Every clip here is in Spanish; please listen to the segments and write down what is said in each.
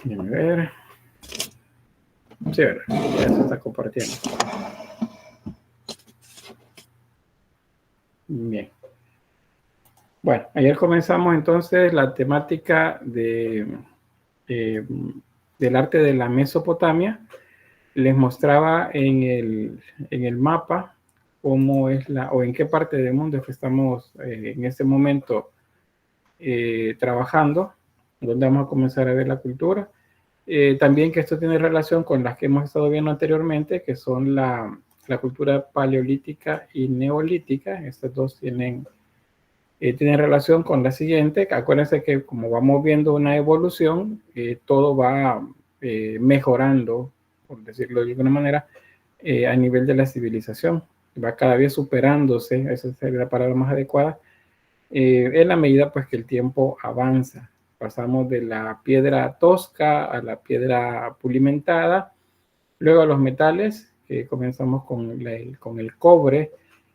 Déjame ver. Sí, ¿verdad? Ya se está compartiendo. Bien. Bueno, ayer comenzamos entonces la temática del arte de la Mesopotamia. Les mostraba en el mapa cómo es o en qué parte del mundo es que estamos en este momento trabajando, donde vamos a comenzar a ver la cultura. También que esto tiene relación con las que hemos estado viendo anteriormente, que son la cultura paleolítica y neolítica. Estas dos tienen relación con la siguiente. Acuérdense que como vamos viendo una evolución, todo va mejorando, por decirlo de alguna manera, a nivel de la civilización. Va cada vez superándose, esa sería la palabra más adecuada, en la medida pues que el tiempo avanza. Pasamos de la piedra tosca a la piedra pulimentada, luego a los metales, comenzamos con el cobre,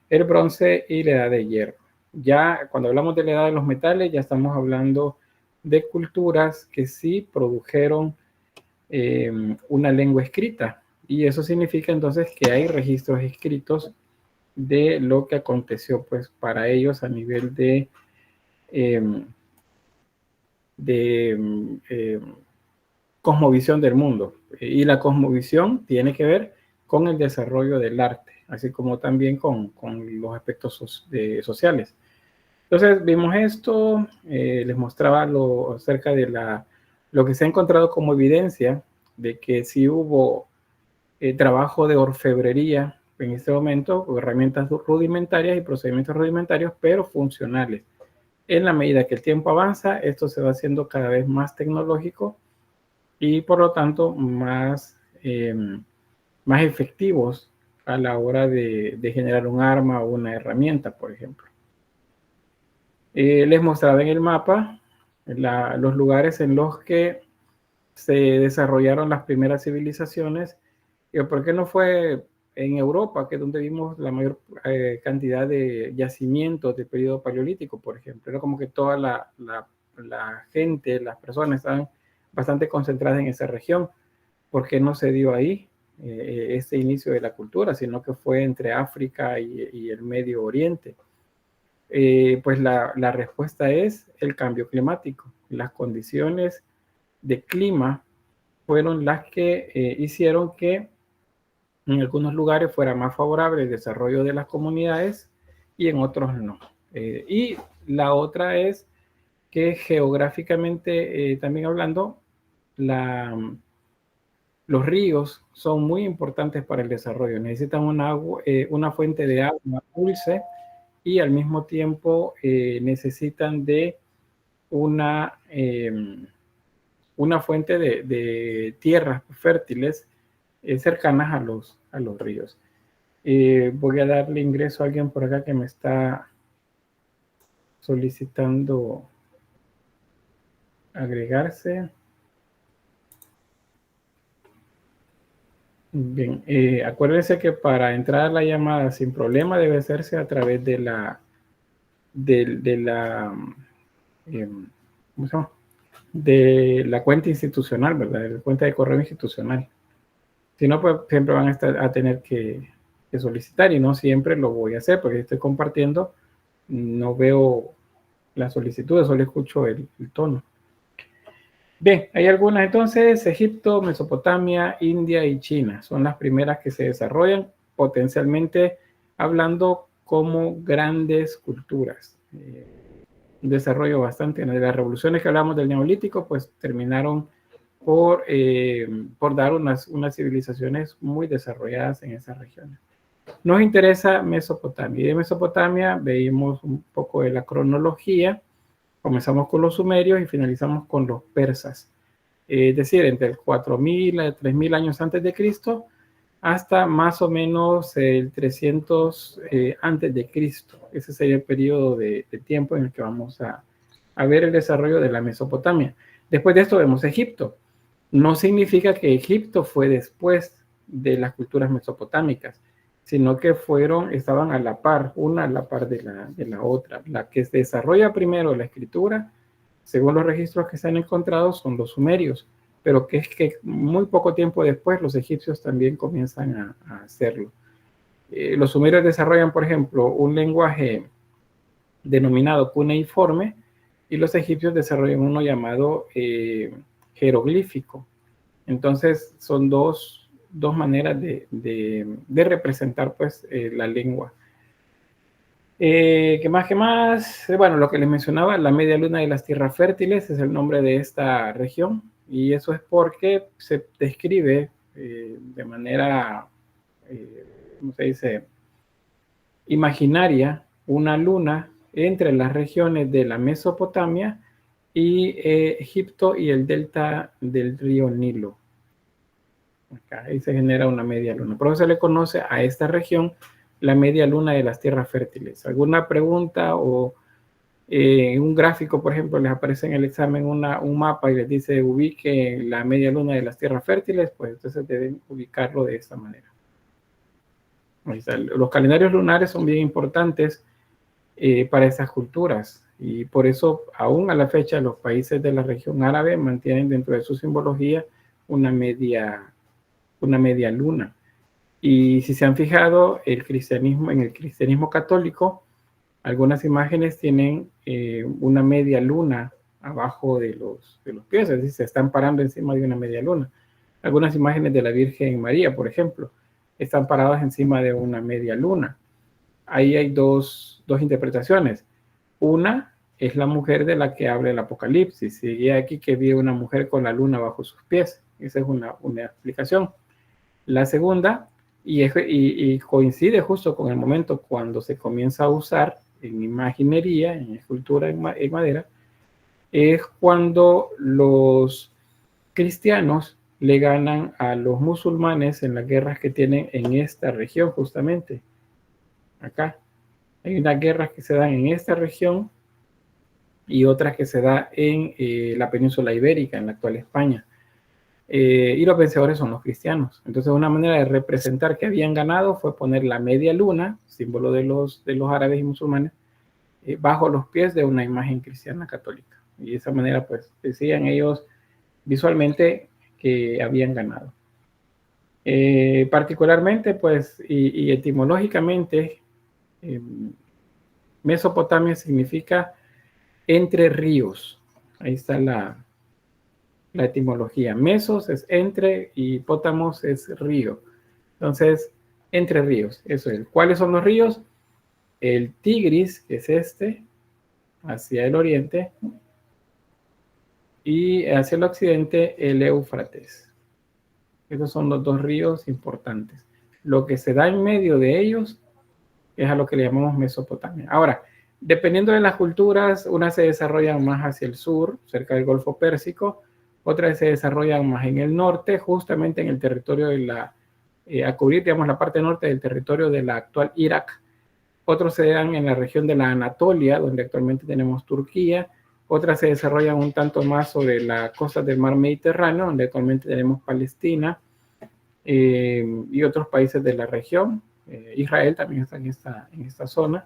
el bronce y la edad de hierro. Ya cuando hablamos de la edad de los metales, ya estamos hablando de culturas que sí produjeron una lengua escrita, y eso significa entonces que hay registros escritos de lo que aconteció pues para ellos a nivel de cosmovisión del mundo. Y la cosmovisión tiene que ver con el desarrollo del arte, así como también con los aspectos sociales. Entonces vimos esto, les mostraba acerca de lo que se ha encontrado como evidencia de que sí hubo trabajo de orfebrería en este momento, herramientas rudimentarias y procedimientos rudimentarios, pero funcionales. En la medida que el tiempo avanza, esto se va haciendo cada vez más tecnológico y por lo tanto más efectivos a la hora de generar un arma o una herramienta, por ejemplo. Les mostraba en el mapa los lugares en los que se desarrollaron las primeras civilizaciones. ¿Por qué no fue en Europa, que es donde vimos la mayor cantidad de yacimientos del periodo paleolítico, por ejemplo? Era como que toda la gente, las personas estaban bastante concentradas en esa región. ¿Por qué no se dio ahí este inicio de la cultura, sino que fue entre África y el Medio Oriente? Pues la respuesta es el cambio climático. Las condiciones de clima fueron las que hicieron que en algunos lugares fuera más favorable el desarrollo de las comunidades y en otros no. Y la otra es que geográficamente, también hablando, los ríos son muy importantes para el desarrollo. Necesitan una fuente de agua dulce y al mismo tiempo necesitan de una fuente de tierras fértiles cercanas a los ríos. Voy a darle ingreso a alguien por acá que me está solicitando agregarse. Bien, acuérdense que para entrar a la llamada sin problema debe hacerse a través de la ¿cómo se llama? De la cuenta institucional, ¿verdad? De la cuenta de correo institucional. Si no, pues siempre van a tener que solicitar, y no siempre lo voy a hacer porque estoy compartiendo, no veo las solicitudes, solo escucho el tono. Bien, hay algunas entonces: Egipto, Mesopotamia, India y China son las primeras que se desarrollan, potencialmente hablando, como grandes culturas. Un desarrollo bastante, de las revoluciones que hablamos del Neolítico, pues terminaron por dar unas civilizaciones muy desarrolladas en esas regiones. Nos interesa Mesopotamia, y de Mesopotamia veíamos un poco de la cronología. Comenzamos con los sumerios y finalizamos con los persas. Es decir, entre el 4000 a 3000 años antes de Cristo hasta más o menos el 300 antes de Cristo. Ese sería el periodo de tiempo en el que vamos a ver el desarrollo de la Mesopotamia. Después de esto vemos Egipto. No significa que Egipto fue después de las culturas mesopotámicas, sino que estaban a la par, una a la par de la otra. La que se desarrolla primero la escritura, según los registros que se han encontrado, son los sumerios. pero que es que muy poco tiempo después los egipcios también comienzan a hacerlo. Los sumerios desarrollan, por ejemplo, un lenguaje denominado cuneiforme y los egipcios desarrollan uno llamado jeroglífico. Entonces son dos maneras de representar pues la lengua. ¿Qué más? ¿Qué más? Bueno, lo que les mencionaba, la media luna de las tierras fértiles es el nombre de esta región y eso es porque se describe de manera, ¿cómo se dice?, imaginaria una luna entre las regiones de la Mesopotamia y Egipto y el delta del río Nilo. Acá ahí se genera una media luna. Por eso se le conoce a esta región la media luna de las tierras fértiles. ¿Alguna pregunta o en un gráfico, por ejemplo, les aparece en el examen un mapa y les dice ubique la media luna de las tierras fértiles? Pues entonces deben ubicarlo de esta manera. Los calendarios lunares son bien importantes para esas culturas y por eso aún a la fecha los países de la región árabe mantienen dentro de su simbología una media luna. Y si se han fijado, en el cristianismo católico, algunas imágenes tienen una media luna abajo de los pies, es decir, se están parando encima de una media luna. Algunas imágenes de la Virgen María, por ejemplo, están paradas encima de una media luna. Ahí hay dos interpretaciones. Una es la mujer de la que habla el Apocalipsis. Y aquí que vi una mujer con la luna bajo sus pies. Esa es una explicación. La segunda, y coincide justo con el momento cuando se comienza a usar en imaginería, en escultura en madera, es cuando los cristianos le ganan a los musulmanes en las guerras que tienen en esta región justamente. Acá hay unas guerras que se dan en esta región y otras que se dan en la península ibérica, en la actual España. Y los vencedores son los cristianos. Entonces una manera de representar que habían ganado fue poner la media luna, símbolo de los árabes y musulmanes, bajo los pies de una imagen cristiana católica. Y de esa manera pues decían ellos visualmente que habían ganado. Particularmente pues y etimológicamente Mesopotamia significa entre ríos. Ahí está la etimología. Mesos es entre y pótamos es río. Entonces, entre ríos, eso es. ¿Cuáles son los ríos? El Tigris, que es este, hacia el oriente, y hacia el occidente el Éufrates. Esos son los dos ríos importantes. Lo que se da en medio de ellos es a lo que le llamamos Mesopotamia. Ahora, dependiendo de las culturas, unas se desarrollan más hacia el sur, cerca del Golfo Pérsico, otras se desarrollan más en el norte, justamente en el territorio de a cubrir, digamos, la parte norte del territorio de la actual Irak. Otros se dan en la región de la Anatolia, donde actualmente tenemos Turquía. Otras se desarrollan un tanto más sobre la costa del mar Mediterráneo, donde actualmente tenemos Palestina y otros países de la región. Israel también está en esta zona.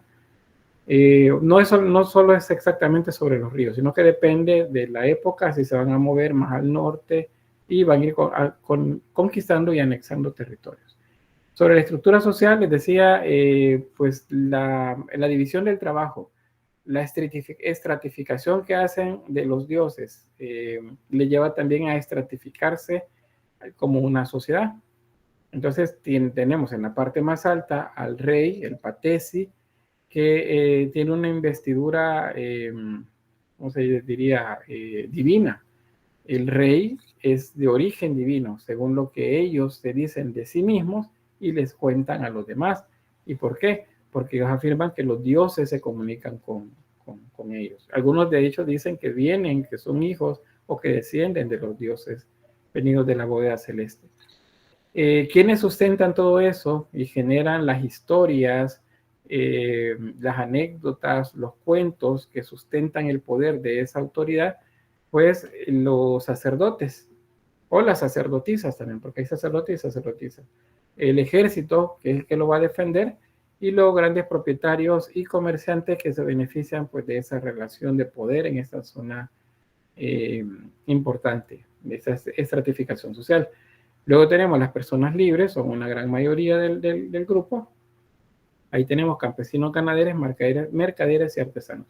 No solo es exactamente sobre los ríos, sino que depende de la época, si se van a mover más al norte y van a ir conquistando y anexando territorios. Sobre la estructura social, les decía, pues la división del trabajo, la estratificación que hacen de los dioses, le lleva también a estratificarse como una sociedad. Entonces tenemos en la parte más alta al rey, el patesi, que tiene una investidura, ¿cómo se diría?, divina. El rey es de origen divino, según lo que ellos se dicen de sí mismos y les cuentan a los demás. ¿Y por qué? Porque ellos afirman que los dioses se comunican con ellos. Algunos de ellos dicen que vienen, que son hijos o que descienden de los dioses venidos de la bóveda celeste. ¿Quiénes sustentan todo eso y generan las historias, las anécdotas, los cuentos que sustentan el poder de esa autoridad? Pues los sacerdotes o las sacerdotisas también, porque hay sacerdotes y sacerdotisas. El ejército, que es el que lo va a defender, y los grandes propietarios y comerciantes que se benefician pues de esa relación de poder en esta zona importante. esa estratificación social. Luego tenemos las personas libres, son una gran mayoría del grupo. Ahí tenemos campesinos, ganaderos, mercaderes y artesanos.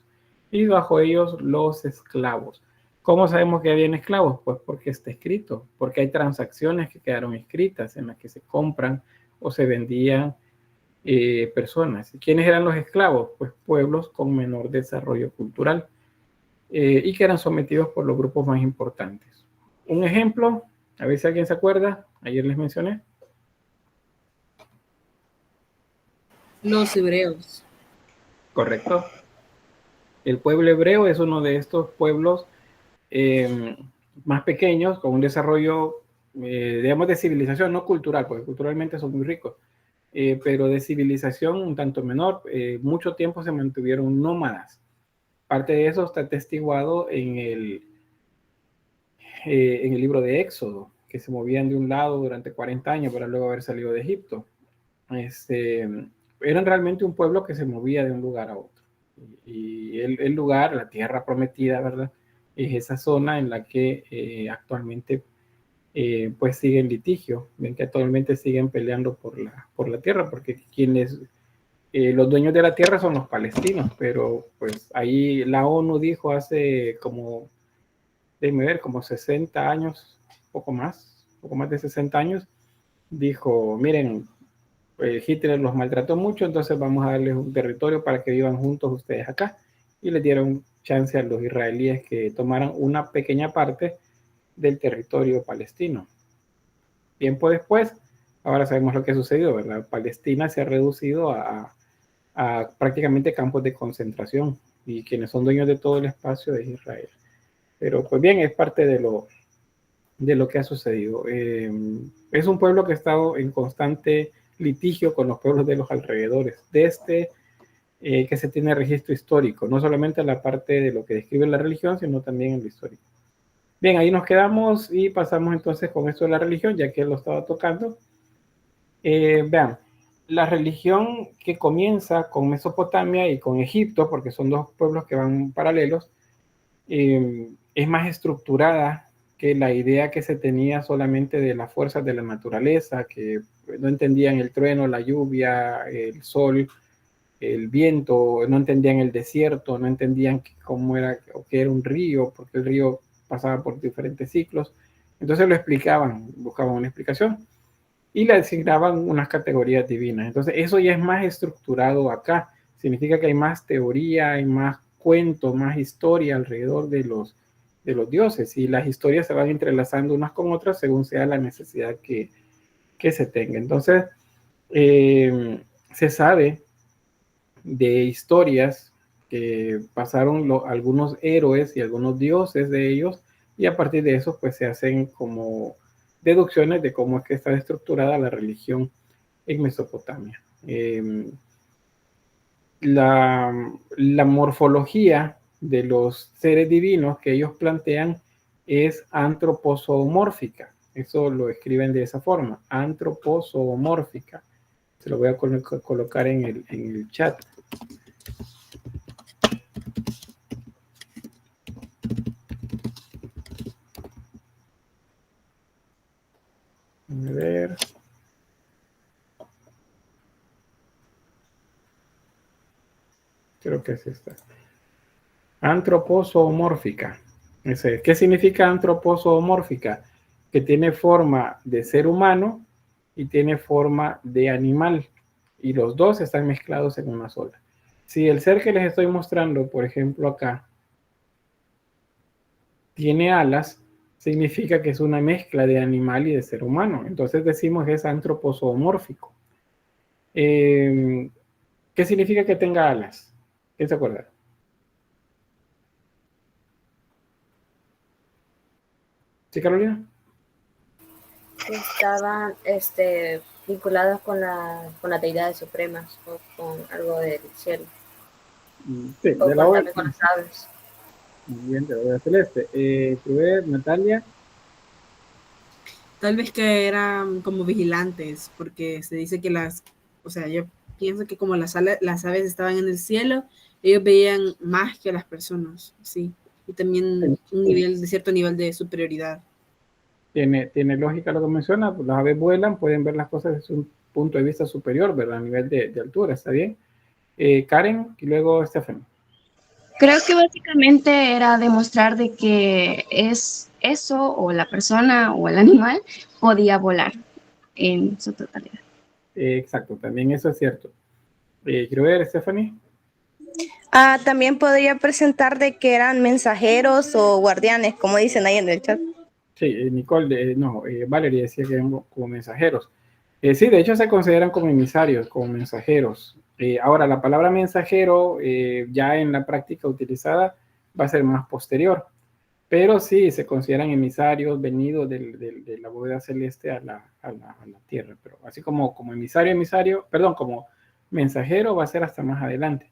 Y bajo ellos los esclavos. ¿Cómo sabemos que habían esclavos? Pues porque está escrito, porque hay transacciones que quedaron escritas en las que se compran o se vendían personas. ¿Quiénes eran los esclavos? Pues pueblos con menor desarrollo cultural y que eran sometidos por los grupos más importantes. Un ejemplo, a ver si alguien se acuerda, ayer les mencioné. Los hebreos. Correcto. El pueblo hebreo es uno de estos pueblos más pequeños, con un desarrollo, digamos, de civilización, no cultural, porque culturalmente son muy ricos, pero de civilización un tanto menor. Mucho tiempo se mantuvieron nómadas. Parte de eso está atestiguado en el libro de Éxodo, que se movían de un lado durante 40 años para luego haber salido de Egipto. Eran realmente un pueblo que se movía de un lugar a otro. Y el lugar, la tierra prometida, ¿verdad? Es esa zona en la que actualmente pues sigue en litigio. Ven que actualmente siguen peleando por la tierra, porque quienes, los dueños de la tierra son los palestinos, pero pues ahí la ONU dijo hace como, déjenme ver, como 60 años, poco más de 60 años, dijo, miren, Hitler los maltrató mucho, entonces vamos a darles un territorio para que vivan juntos ustedes acá. Y les dieron chance a los israelíes que tomaran una pequeña parte del territorio palestino. Tiempo después, ahora sabemos lo que sucedió, ¿verdad? Palestina se ha reducido a prácticamente campos de concentración y quienes son dueños de todo el espacio es Israel. Pero pues bien, es parte de lo que ha sucedido. Es un pueblo que ha estado en constante litigio con los pueblos de los alrededores, desde que se tiene registro histórico, no solamente la parte de lo que describe la religión, sino también en lo histórico. Bien, ahí nos quedamos y pasamos entonces con esto de la religión, ya que él lo estaba tocando. Vean, la religión que comienza con Mesopotamia y con Egipto, porque son dos pueblos que van paralelos, es más estructurada que la idea que se tenía solamente de las fuerzas de la naturaleza, que no entendían el trueno, la lluvia, el sol, el viento, no entendían el desierto, no entendían cómo era o qué era un río, porque el río pasaba por diferentes ciclos. Entonces lo explicaban, buscaban una explicación y le asignaban unas categorías divinas. Entonces eso ya es más estructurado acá. Significa que hay más teoría, hay más cuento, más historia alrededor de los dioses y las historias se van entrelazando unas con otras según sea la necesidad que se tenga. Entonces, se sabe de historias que pasaron algunos héroes y algunos dioses de ellos y a partir de eso pues se hacen como deducciones de cómo es que está estructurada la religión en Mesopotamia. La morfología de los seres divinos que ellos plantean es antropozoomórfica. Eso lo escriben de esa forma, antropozoomórfica. Se lo voy a colocar en el chat. A ver. Creo que es esta. Antropozoomórfica. ¿Qué significa antropozoomórfica? Que tiene forma de ser humano y tiene forma de animal. Y los dos están mezclados en una sola. Si el ser que les estoy mostrando, por ejemplo acá, tiene alas, significa que es una mezcla de animal y de ser humano. Entonces decimos que es antropozoomórfico. ¿Qué significa que tenga alas? ¿Quién se acuerda? ¿Sí, Carolina? Estaban vinculados con las deidades supremas o con algo del cielo. Sí, O de la también con las aves. Muy bien, de la Oda Celeste. Natalia. Tal vez que eran como vigilantes, porque se dice que o sea, yo pienso que como las aves estaban en el cielo, ellos veían más que las personas, sí, y también un nivel, de cierto nivel de superioridad. tiene lógica lo que menciona. Las aves vuelan, pueden ver las cosas desde un punto de vista superior, ¿verdad? A nivel de altura, ¿está bien? Karen y luego Stephanie. Creo que básicamente era demostrar de que es eso o la persona o el animal podía volar en su totalidad. Exacto, también eso es cierto. Quiero ver, Stephanie. También podría presentar de que eran mensajeros o guardianes, como dicen ahí en el chat. Sí, Nicole, Valerie decía que eran como mensajeros. Sí, de hecho se consideran como emisarios, como mensajeros. Ahora, la palabra mensajero ya en la práctica utilizada va a ser más posterior, pero sí se consideran emisarios venidos de la bóveda celeste a la tierra, pero así como como mensajero va a ser hasta más adelante.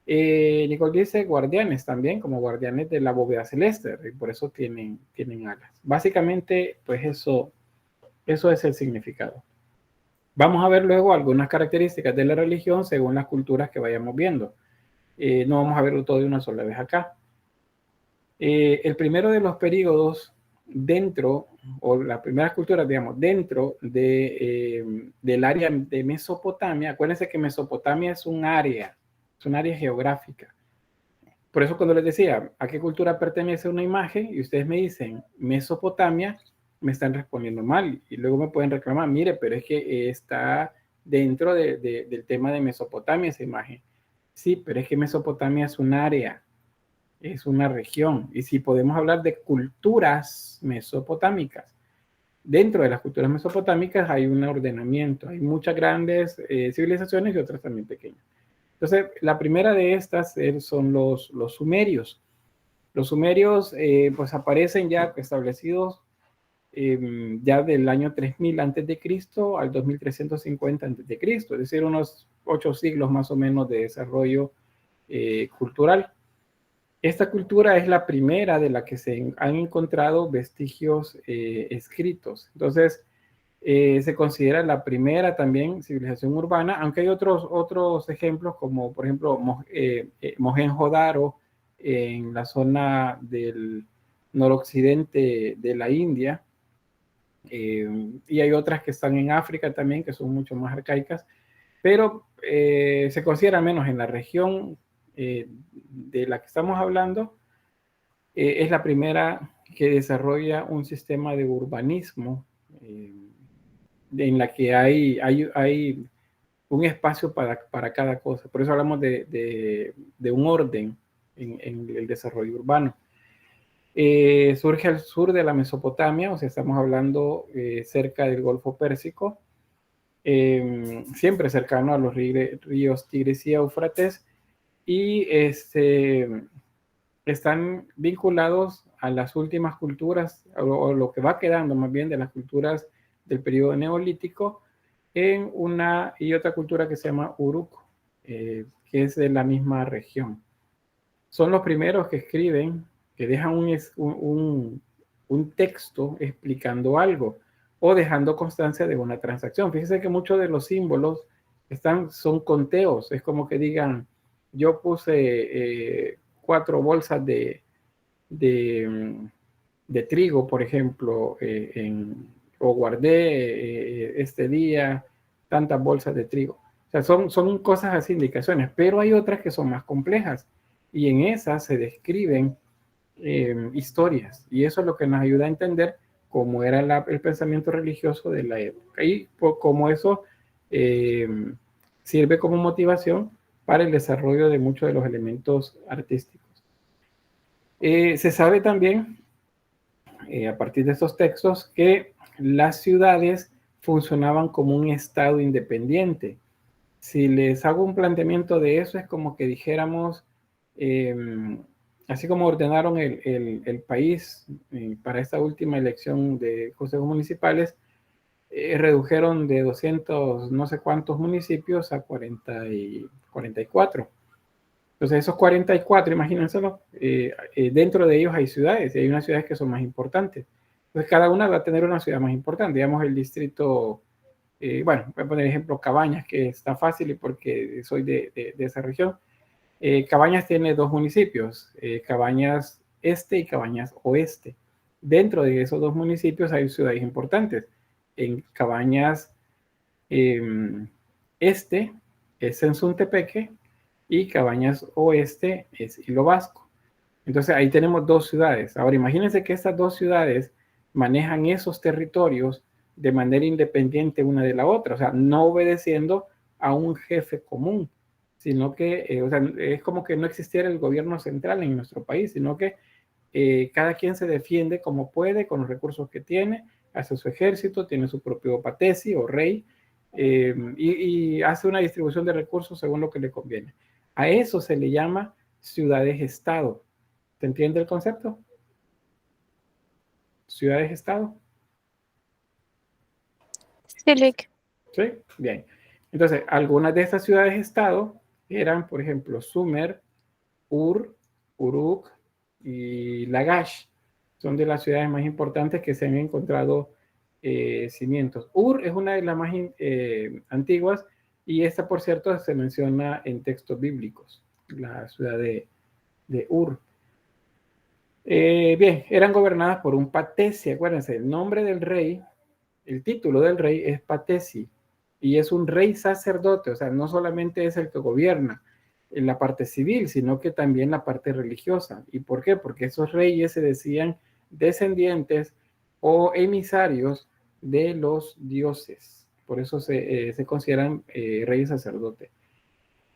Nicole dice guardianes también, como guardianes de la bóveda celeste, y por eso tienen alas. Básicamente, pues eso es el significado. Vamos a ver luego algunas características de la religión según las culturas que vayamos viendo. No vamos a verlo todo de una sola vez acá. El primero de los periodos dentro, o las primeras culturas, digamos, dentro del área de Mesopotamia. Acuérdense que Mesopotamia es un área geográfica. Por eso cuando les decía, ¿a qué cultura pertenece una imagen? Y ustedes me dicen, Mesopotamia, me están respondiendo mal. Y luego me pueden reclamar, mire, pero es que está dentro del tema de Mesopotamia esa imagen. Sí, pero es que Mesopotamia es un área, es una región. Y si podemos hablar de culturas mesopotámicas, dentro de las culturas mesopotámicas hay un ordenamiento. Hay muchas grandes civilizaciones y otras también pequeñas. Entonces, la primera de estas son los sumerios. Los sumerios pues aparecen ya establecidos ya del año 3000 antes de Cristo al 2350 antes de Cristo, es decir, unos 8 siglos más o menos de desarrollo cultural. Esta cultura es la primera de la que se han encontrado vestigios escritos. Entonces, se considera la primera también civilización urbana, aunque hay otros ejemplos, como por ejemplo Mohenjo-Daro en la zona del noroccidente de la India, y hay otras que están en África también, que son mucho más arcaicas, pero se considera menos en la región de la que estamos hablando, es la primera que desarrolla un sistema de urbanismo en la que hay un espacio para cada cosa. Por eso hablamos de un orden en el desarrollo urbano. Surge al sur de la Mesopotamia, o sea, estamos hablando cerca del Golfo Pérsico, siempre cercano a los ríos Tigris y Éufrates, y están vinculados a las últimas culturas, o lo que va quedando más bien de las culturas del periodo neolítico, en una y otra cultura que se llama Uruk, que es de la misma región. Son los primeros que escriben, que dejan un texto explicando algo o dejando constancia de una transacción. Fíjense que muchos de los símbolos son conteos, es como que digan, yo puse 4 bolsas de trigo, por ejemplo, o guardé este día tantas bolsas de trigo. O sea, son cosas así, indicaciones, pero hay otras que son más complejas y en esas se describen historias, y eso es lo que nos ayuda a entender cómo era el pensamiento religioso de la época y cómo eso sirve como motivación para el desarrollo de muchos de los elementos artísticos. Se sabe también, a partir de estos textos, que las ciudades funcionaban como un estado independiente. Si les hago un planteamiento de eso, es como que dijéramos, así como ordenaron el país para esta última elección de consejos municipales, redujeron de 200 no sé cuántos municipios a 44. Entonces esos 44, imagínenselo, dentro de ellos hay ciudades, y hay unas ciudades que son más importantes. Entonces cada una va a tener una ciudad más importante. Digamos el distrito, bueno, voy a poner ejemplo Cabañas, que está fácil y porque soy de esa región. Cabañas tiene 2 municipios, Cabañas Este y Cabañas Oeste. Dentro de esos dos municipios hay ciudades importantes. En Cabañas Este es Sensuntepeque y Cabañas Oeste es Hilo Vasco. Entonces ahí tenemos dos ciudades. Ahora imagínense que estas dos ciudades manejan esos territorios de manera independiente una de la otra, o sea, no obedeciendo a un jefe común, sino que, o sea, es como que no existiera el gobierno central en nuestro país, sino que cada quien se defiende como puede con los recursos que tiene, hace su ejército, tiene su propio patesi o rey, y hace una distribución de recursos según lo que le conviene. A eso se le llama ciudades-estado. ¿Se entiende el concepto? Ciudades-estado. Sí, Rick. ¿Sí? Bien. Entonces, algunas de estas ciudades-estado eran, por ejemplo, Sumer, Ur, Uruk y Lagash. Son de las ciudades más importantes que se han encontrado cimientos. Ur es una de las más antiguas y esta, por cierto, se menciona en textos bíblicos, la ciudad de Ur. Bien, eran gobernadas por un patesi. Acuérdense, el nombre del rey, el título del rey es patesi y es un rey sacerdote, o sea, no solamente es el que gobierna en la parte civil, sino que también la parte religiosa. ¿Y por qué? Porque esos reyes se decían descendientes o emisarios de los dioses. Por eso se consideran reyes sacerdotes.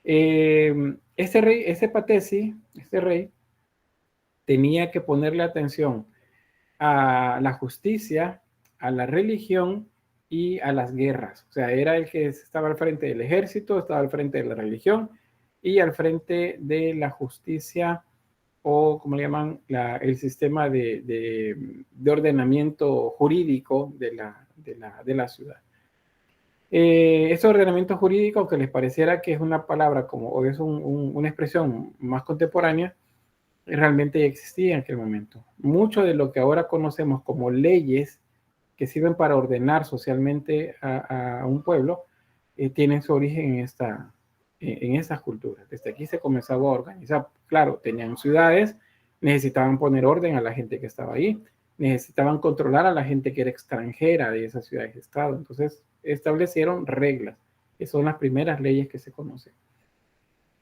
Este rey, este patesi, este rey, tenía que ponerle atención a la justicia, a la religión y a las guerras. O sea, era el que estaba al frente del ejército, estaba al frente de la religión y al frente de la justicia o, como le llaman, el sistema de ordenamiento jurídico de la ciudad. Ese ordenamiento jurídico, aunque les pareciera que es una palabra como, o es una expresión más contemporánea, realmente ya existía en aquel momento. Mucho de lo que ahora conocemos como leyes que sirven para ordenar socialmente a un pueblo, tienen su origen en estas culturas. Desde aquí se comenzaba a organizar. Claro, tenían ciudades, necesitaban poner orden a la gente que estaba ahí, necesitaban controlar a la gente que era extranjera de esas ciudades-estado. Entonces, establecieron reglas, que son las primeras leyes que se conocen.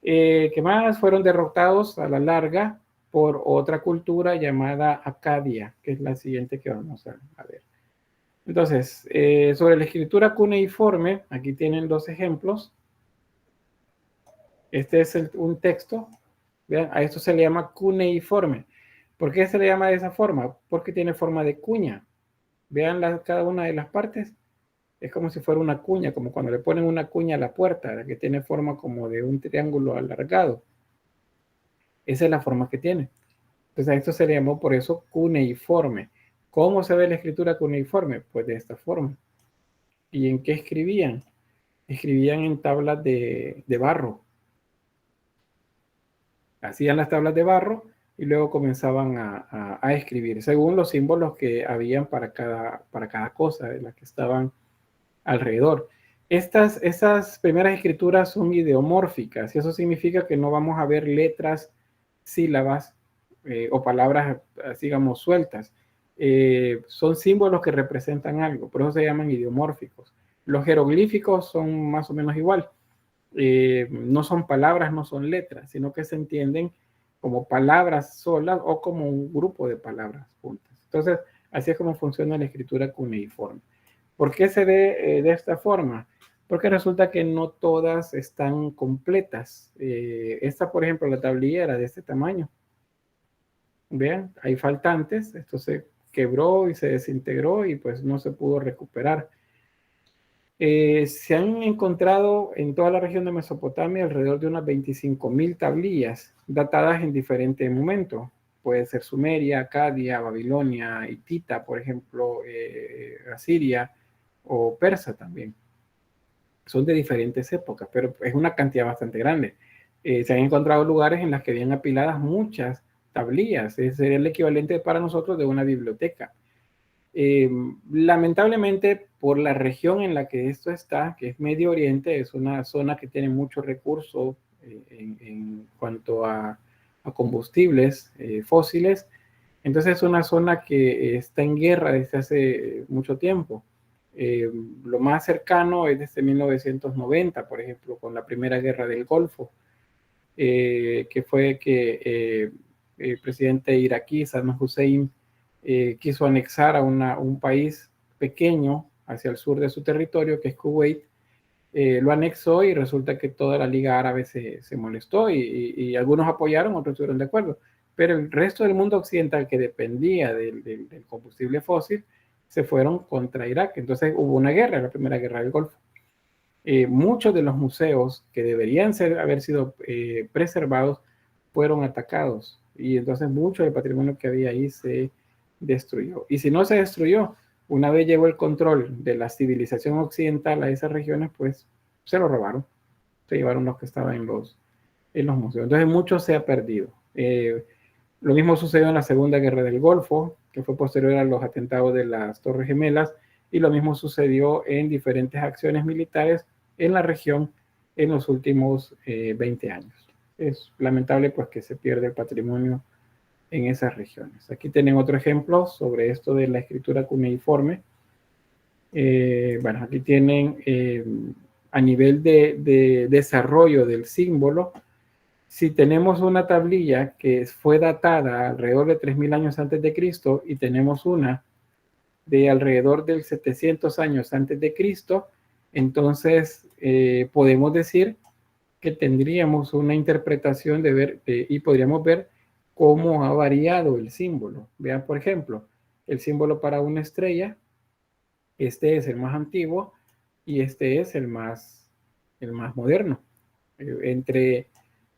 ¿Qué más? Fueron derrotados a la larga por otra cultura llamada Acadia, que es la siguiente que vamos a ver. Entonces, sobre la escritura cuneiforme, aquí tienen dos ejemplos. Este es un texto. Vean, a esto se le llama cuneiforme. ¿Por qué se le llama de esa forma? Porque tiene forma de cuña. Vean cada una de las partes. Es como si fuera una cuña, como cuando le ponen una cuña a la puerta, que tiene forma como de un triángulo alargado. Esa es la forma que tiene. Entonces a esto se le llamó por eso cuneiforme. ¿Cómo se ve la escritura cuneiforme? Pues de esta forma. ¿Y en qué escribían? Escribían en tablas de barro. Hacían las tablas de barro y luego comenzaban a escribir según los símbolos que habían para cada cosa de las que estaban alrededor. Esas primeras escrituras son ideomórficas y eso significa que no vamos a ver letras, sílabas o palabras, digamos, sueltas. Son símbolos que representan algo, por eso se llaman ideomórficos. Los jeroglíficos son más o menos igual. No son palabras, no son letras, sino que se entienden como palabras solas o como un grupo de palabras juntas. Entonces, así es como funciona la escritura cuneiforme. ¿Por qué se ve de esta forma? Porque resulta que no todas están completas. Esta, por ejemplo, la tablilla era de este tamaño. Vean, hay faltantes. Esto se quebró y se desintegró y pues no se pudo recuperar. Se han encontrado en toda la región de Mesopotamia alrededor de unas 25,000 tablillas datadas en diferentes momentos. Puede ser Sumeria, Acadia, Babilonia, Hitita, por ejemplo, Asiria o Persa también. Son de diferentes épocas, pero es una cantidad bastante grande. Se han encontrado lugares en los que habían apiladas muchas tablillas. Ese sería el equivalente para nosotros de una biblioteca. Lamentablemente, por la región en la que esto está, que es Medio Oriente, es una zona que tiene muchos recursos en cuanto a combustibles fósiles, Entonces es una zona que está en guerra desde hace mucho tiempo. Lo más cercano es desde 1990, por ejemplo, con la Primera Guerra del Golfo, que fue que el presidente iraquí Saddam Hussein quiso anexar a un país pequeño hacia el sur de su territorio, que es Kuwait. Lo anexó y resulta que toda la Liga Árabe se molestó y algunos apoyaron, otros estuvieron de acuerdo. Pero el resto del mundo occidental que dependía del combustible fósil se fueron contra Irak. Entonces hubo una guerra, la Primera Guerra del Golfo. Muchos de los museos que deberían haber sido preservados fueron atacados y entonces mucho del patrimonio que había ahí se destruyó. Y si no se destruyó, una vez llegó el control de la civilización occidental a esas regiones, pues se lo robaron, se llevaron los que estaban en los museos. Entonces mucho se ha perdido. Lo mismo sucedió en la Segunda Guerra del Golfo, que fue posterior a los atentados de las Torres Gemelas, y lo mismo sucedió en diferentes acciones militares en la región en los últimos 20 años. Es lamentable pues que se pierde el patrimonio en esas regiones. Aquí tienen otro ejemplo sobre esto de la escritura cuneiforme. Bueno, aquí tienen a nivel de desarrollo del símbolo. Si tenemos una tablilla que fue datada alrededor de 3000 años antes de Cristo y tenemos una de alrededor del 700 años antes de Cristo, entonces podemos decir que tendríamos una interpretación de ver y podríamos ver cómo ha variado el símbolo. Vean, por ejemplo, el símbolo para una estrella, este es el más antiguo y este es el más moderno. Entre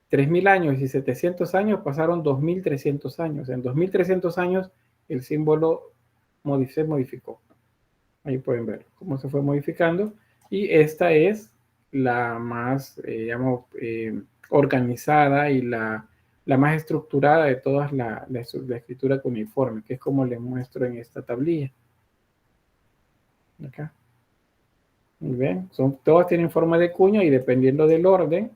3000 años y 700 años pasaron 2300 años. En 2300 años el símbolo se modificó. Ahí pueden ver cómo se fue modificando. Y esta es la más, digamos, organizada y la más estructurada de todas la escritura cuneiforme, que es como les muestro en esta tablilla. Acá. Muy bien. Todas tienen forma de cuña y dependiendo del orden,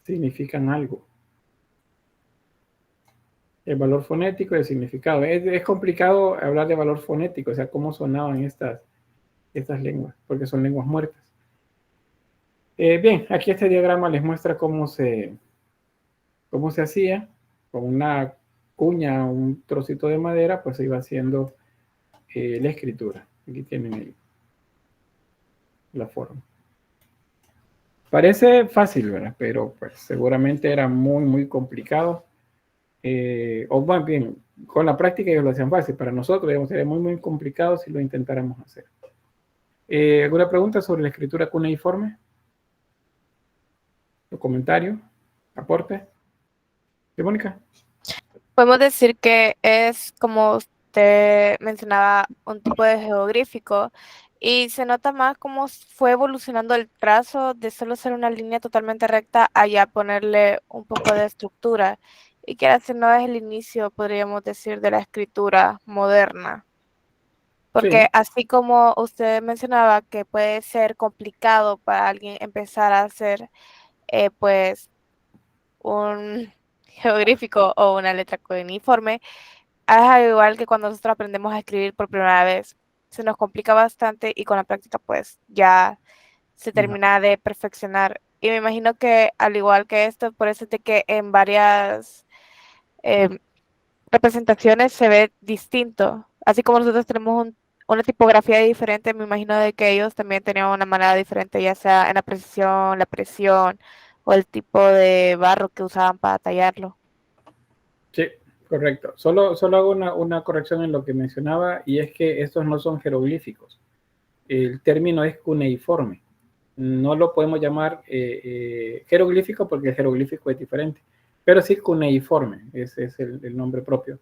significan algo. El valor fonético y el significado. Es complicado hablar de valor fonético, o sea, cómo sonaban estas lenguas, porque son lenguas muertas. Bien, aquí este diagrama les muestra cómo se hacía. Con una cuña, un trocito de madera, pues se iba haciendo la escritura. Aquí tienen la forma. Parece fácil, ¿verdad? Pero pues seguramente era muy, muy complicado. O más bien, con la práctica ellos lo hacían fácil. Para nosotros, digamos, sería muy, muy complicado si lo intentáramos hacer. ¿Alguna pregunta sobre la escritura cuneiforme? ¿O comentario? ¿Aporte? ¿Sí, Mónica? Podemos decir que es, como usted mencionaba, un tipo de jeroglífico y se nota más cómo fue evolucionando el trazo de solo ser una línea totalmente recta a ya ponerle un poco de estructura y que así no es el inicio, podríamos decir, de la escritura moderna. Porque Sí. así como usted mencionaba que puede ser complicado para alguien empezar a hacer pues un jeroglífico o una letra cuneiforme, es al igual que cuando nosotros aprendemos a escribir por primera vez. Se nos complica bastante y con la práctica pues ya se termina de perfeccionar. Y me imagino que al igual que esto, por eso es de que en varias representaciones se ve distinto. Así como nosotros tenemos una tipografía diferente, me imagino de que ellos también tenían una manera diferente, ya sea en la precisión, la presión o el tipo de barro que usaban para tallarlo. Sí, correcto. Solo hago una corrección en lo que mencionaba y es que estos no son jeroglíficos. El término es cuneiforme. No lo podemos llamar jeroglífico porque el jeroglífico es diferente, pero sí cuneiforme, ese es el nombre propio.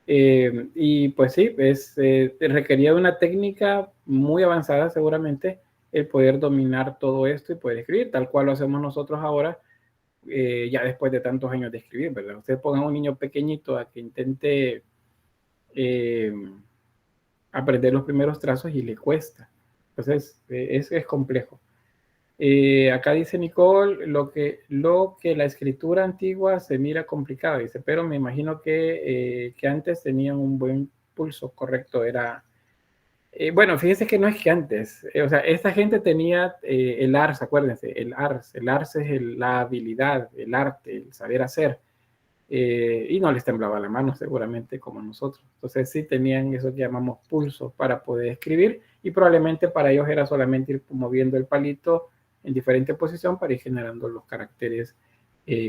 Y pues sí, requería de una técnica muy avanzada seguramente el poder dominar todo esto y poder escribir, tal cual lo hacemos nosotros ahora, ya después de tantos años de escribir, ¿verdad? Usted ponga a un niño pequeñito a que intente aprender los primeros trazos y le cuesta. Entonces, es complejo. Acá dice Nicole, lo que la escritura antigua se mira complicada, dice, pero me imagino que antes tenían un buen pulso, correcto, era... bueno, fíjense que no es que antes, o sea, esta gente tenía el ars, acuérdense, el ars es la habilidad, el arte, el saber hacer, y no les temblaba la mano seguramente como nosotros. Entonces sí tenían eso que llamamos pulso para poder escribir, y probablemente para ellos era solamente ir moviendo el palito en diferente posición para ir generando los caracteres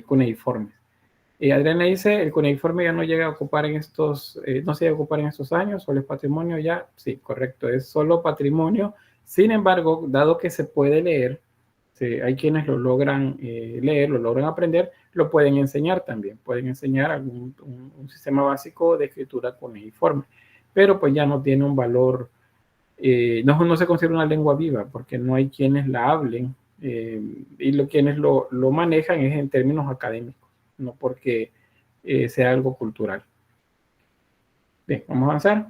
cuneiformes. Adriana dice, el cuneiforme ya no llega a ocupar en estos, no se llega a ocupar en estos años, solo es patrimonio ya. Sí, correcto, es solo patrimonio. Sin embargo, dado que se puede leer, hay quienes lo logran leer, lo logran aprender, lo pueden enseñar también. Pueden enseñar un sistema básico de escritura cuneiforme, pero pues ya no tiene un valor, no se considera una lengua viva porque no hay quienes la hablen, y quienes lo manejan es en términos académicos, no porque sea algo cultural. Bien, vamos a avanzar.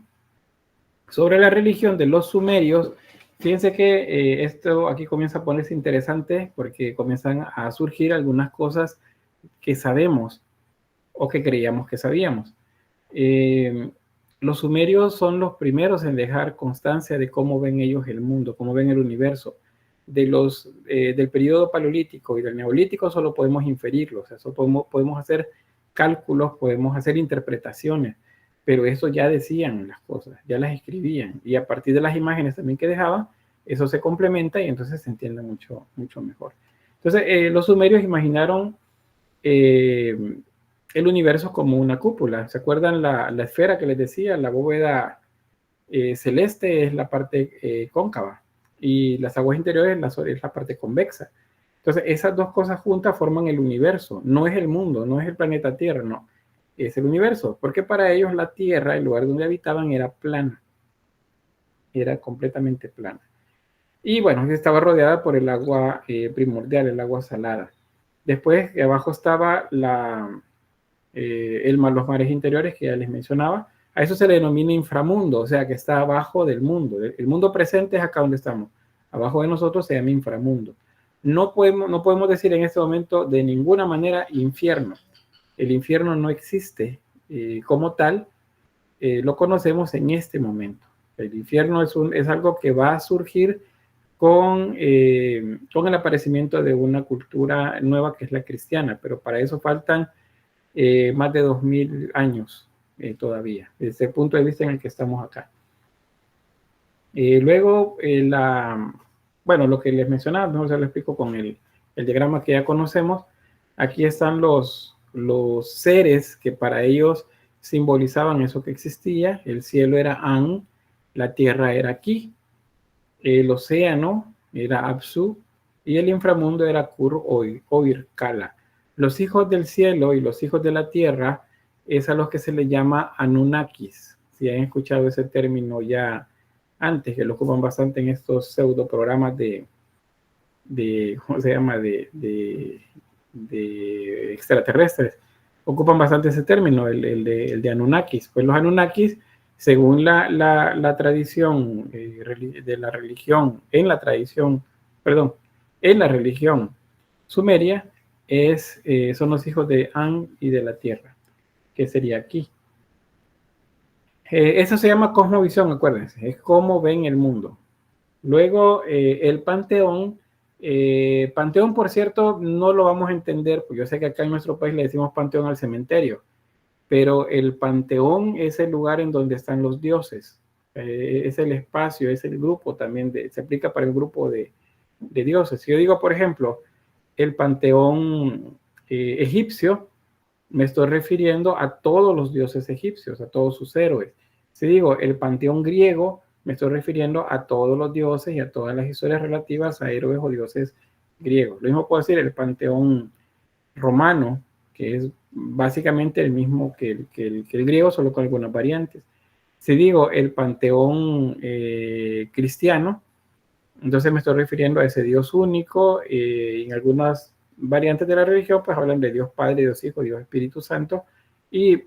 Sobre la religión de los sumerios, fíjense que esto aquí comienza a ponerse interesante porque comienzan a surgir algunas cosas que sabemos o que creíamos que sabíamos. Los sumerios son los primeros en dejar constancia de cómo ven ellos el mundo, cómo ven el universo. Del periodo paleolítico y del neolítico solo podemos inferirlo, o sea, solo podemos hacer cálculos, podemos hacer interpretaciones, pero eso ya decían las cosas, ya las escribían, y a partir de las imágenes también que dejaban, eso se complementa y entonces se entiende mucho, mucho mejor. Entonces, los sumerios imaginaron el universo como una cúpula. ¿Se acuerdan la esfera que les decía? La bóveda celeste es la parte cóncava, y las aguas interiores es la parte convexa. Entonces, esas dos cosas juntas forman el universo. No es el mundo, no es el planeta Tierra, no. Es el universo, porque para ellos la Tierra, el lugar donde habitaban, era plana. Era completamente plana. Y bueno, estaba rodeada por el agua primordial, el agua salada. Después, abajo estaba los mares interiores que ya les mencionaba. A eso se le denomina inframundo, o sea que está abajo del mundo. El mundo presente es acá donde estamos. Abajo de nosotros se llama inframundo. No podemos decir en este momento de ninguna manera infierno. El infierno no existe como tal. Lo conocemos en este momento. El infierno es algo que va a surgir con el aparecimiento de una cultura nueva que es la cristiana, pero para eso faltan más de 2000 años. Todavía, desde el punto de vista en el que estamos acá. Luego, bueno, lo que les mencionaba, mejor se lo explico con el diagrama que ya conocemos. Aquí están los seres que para ellos simbolizaban eso que existía. El cielo era An, la tierra era Ki, el océano era Apsu, y el inframundo era Kur o Irkala. Los hijos del cielo y los hijos de la tierra es a los que se le llama Anunnakis. Si han escuchado ese término ya antes, que lo ocupan bastante en estos pseudo programas de ¿cómo se llama? De extraterrestres. Ocupan bastante ese término, el de Anunnakis. Pues los Anunnakis, según la tradición de la religión, en la religión sumeria, son los hijos de An y de la tierra, que sería aquí. Eso se llama cosmovisión, acuérdense, es cómo ven el mundo. Luego, el panteón, por cierto, no lo vamos a entender, pues yo sé que acá en nuestro país le decimos panteón al cementerio, pero el panteón es el lugar en donde están los dioses, es el espacio, es el grupo también, se aplica para el grupo de dioses. Si yo digo, por ejemplo, el panteón egipcio, me estoy refiriendo a todos los dioses egipcios, a todos sus héroes. Si digo el panteón griego, me estoy refiriendo a todos los dioses y a todas las historias relativas a héroes o dioses griegos. Lo mismo puedo decir el panteón romano, que es básicamente el mismo que el griego, solo con algunas variantes. Si digo el panteón cristiano, entonces me estoy refiriendo a ese Dios único. En algunas variantes de la religión pues hablan de Dios Padre, Dios Hijo, Dios Espíritu Santo, y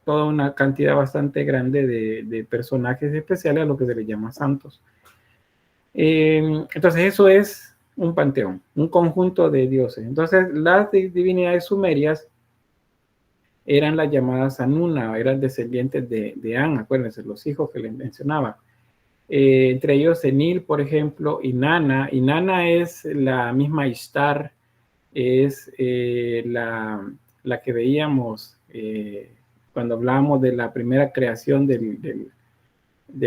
toda una cantidad bastante grande de personajes especiales a lo que se les llama santos. Entonces eso es un panteón, un conjunto de dioses. Entonces, las divinidades sumerias eran las llamadas Anuna, eran descendientes de An, acuérdense, los hijos que les mencionaba. Entre ellos Enil, por ejemplo, Inanna. Inanna es la misma Ishtar, es la que veíamos cuando hablábamos de la primera creación de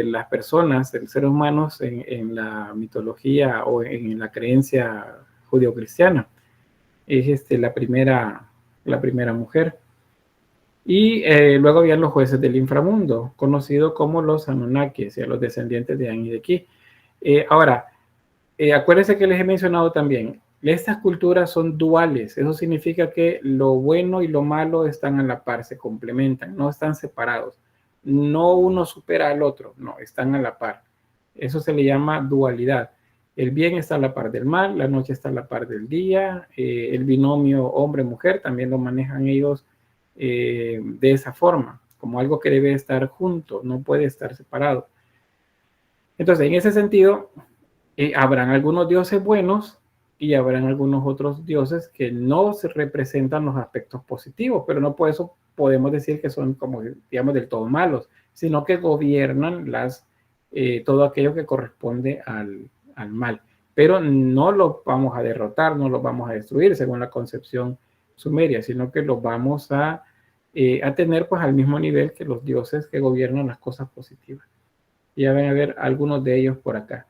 las personas, de los seres humanos en la mitología o en la creencia judeocristiana. Es la primera mujer. Y luego habían los jueces del inframundo, conocidos como los Anunnakis, los descendientes de An y de Ki. Ahora, acuérdense que les he mencionado también, estas culturas son duales, eso significa que lo bueno y lo malo están a la par, se complementan, no están separados. No uno supera al otro, no, están a la par. Eso se le llama dualidad. El bien está a la par del mal, la noche está a la par del día, el binomio hombre-mujer también lo manejan ellos de esa forma, como algo que debe estar junto, no puede estar separado. Entonces, en ese sentido, habrán algunos dioses buenos y habrán algunos otros dioses que no se representan los aspectos positivos, pero no por eso podemos decir que son como, digamos, del todo malos, sino que gobiernan todo aquello que corresponde al mal. Pero no los vamos a derrotar, no los vamos a destruir, según la concepción sumeria, sino que los vamos a tener pues al mismo nivel que los dioses que gobiernan las cosas positivas. Y ya van a ver algunos de ellos por acá.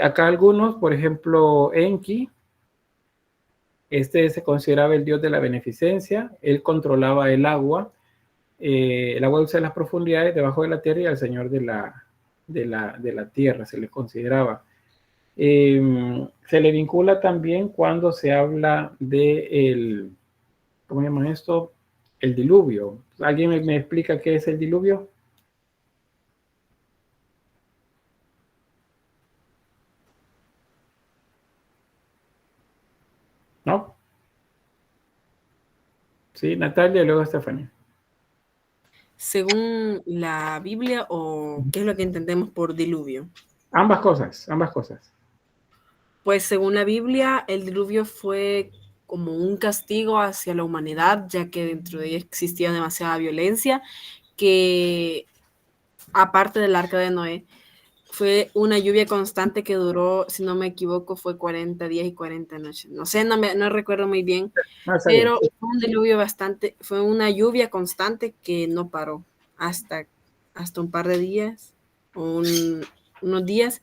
Acá algunos, por ejemplo, Enki, se consideraba el dios de la beneficencia, él controlaba el agua dulce de las profundidades debajo de la tierra y al señor de la tierra se le consideraba. Se le vincula también cuando se habla de ¿cómo llaman esto? El diluvio. ¿Alguien me explica qué es el diluvio? ¿No? Sí, Natalia y luego Stephanie. Según la Biblia, o qué es lo que entendemos por diluvio. Ambas cosas. Pues según la Biblia, el diluvio fue como un castigo hacia la humanidad, ya que dentro de ella existía demasiada violencia, que aparte del arca de Noé, fue una lluvia constante que duró, si no me equivoco, fue 40 días y 40 noches. No sé, no recuerdo muy bien, pero fue un diluvio fue una lluvia constante que no paró hasta un par de días, o unos días,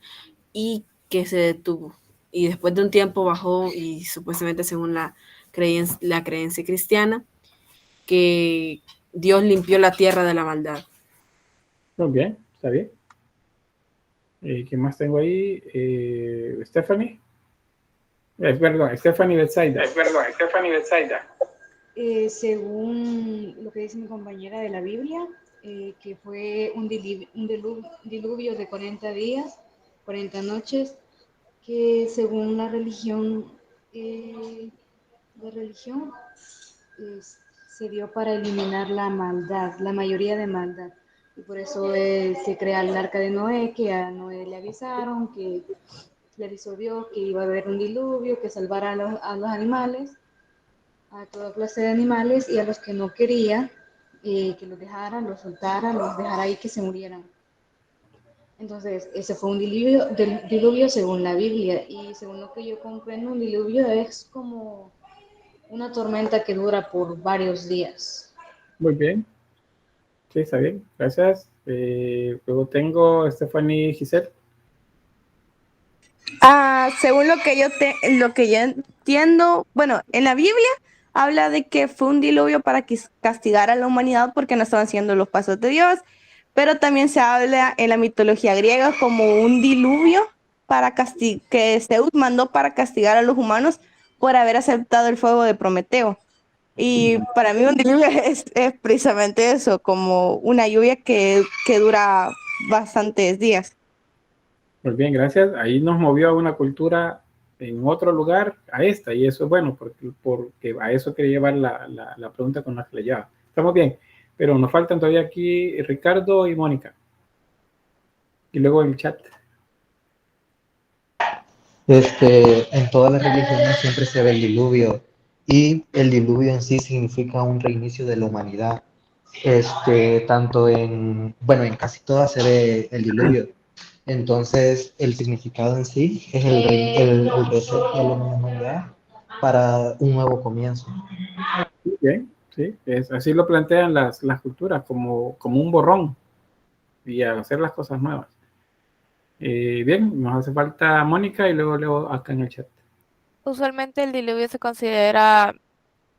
y que se detuvo. Y después de un tiempo bajó, y supuestamente según la creencia cristiana, que Dios limpió la tierra de la maldad. Muy bien, está bien. ¿Qué más tengo ahí? Stephanie. Perdón, Stephanie Betsaida. Según lo que dice mi compañera de la Biblia, que fue un diluvio de 40 días, 40 noches, que según la religión, se dio para eliminar la maldad, la mayoría de maldad. Y por eso se crea el arca de Noé, que a Noé le avisaron, que le avisó Dios que iba a haber un diluvio, que salvara a los animales, a toda clase de animales, y a los que no quería, que los dejara, los soltara, los dejara ahí que se murieran. Entonces, ese fue un diluvio según la Biblia, y según lo que yo comprendo, un diluvio es como una tormenta que dura por varios días. Muy bien. Sí, está bien. Gracias. Luego tengo Stephanie Giselle. Según lo que yo entiendo, bueno, en la Biblia habla de que fue un diluvio para castigar a la humanidad porque no estaban siguiendo los pasos de Dios, pero también se habla en la mitología griega como un diluvio que Zeus mandó para castigar a los humanos por haber aceptado el fuego de Prometeo. Y para mí un diluvio es precisamente eso, como una lluvia que dura bastantes días. Muy bien, gracias. Ahí nos movió a una cultura en otro lugar, a esta, y eso es bueno, porque a eso quería llevar la pregunta con la que le lleva. Estamos bien, pero nos faltan todavía aquí Ricardo y Mónica. Y luego el chat. En todas las religiones siempre se ve el diluvio y el diluvio en sí significa un reinicio de la humanidad. Tanto bueno, en casi todas se ve el diluvio. Entonces, el significado en sí es el reset de la humanidad para un nuevo comienzo. Bien, sí, así lo plantean las culturas, como un borrón y hacer las cosas nuevas. Bien, nos hace falta Mónica y luego acá en el chat. Usualmente el diluvio se considera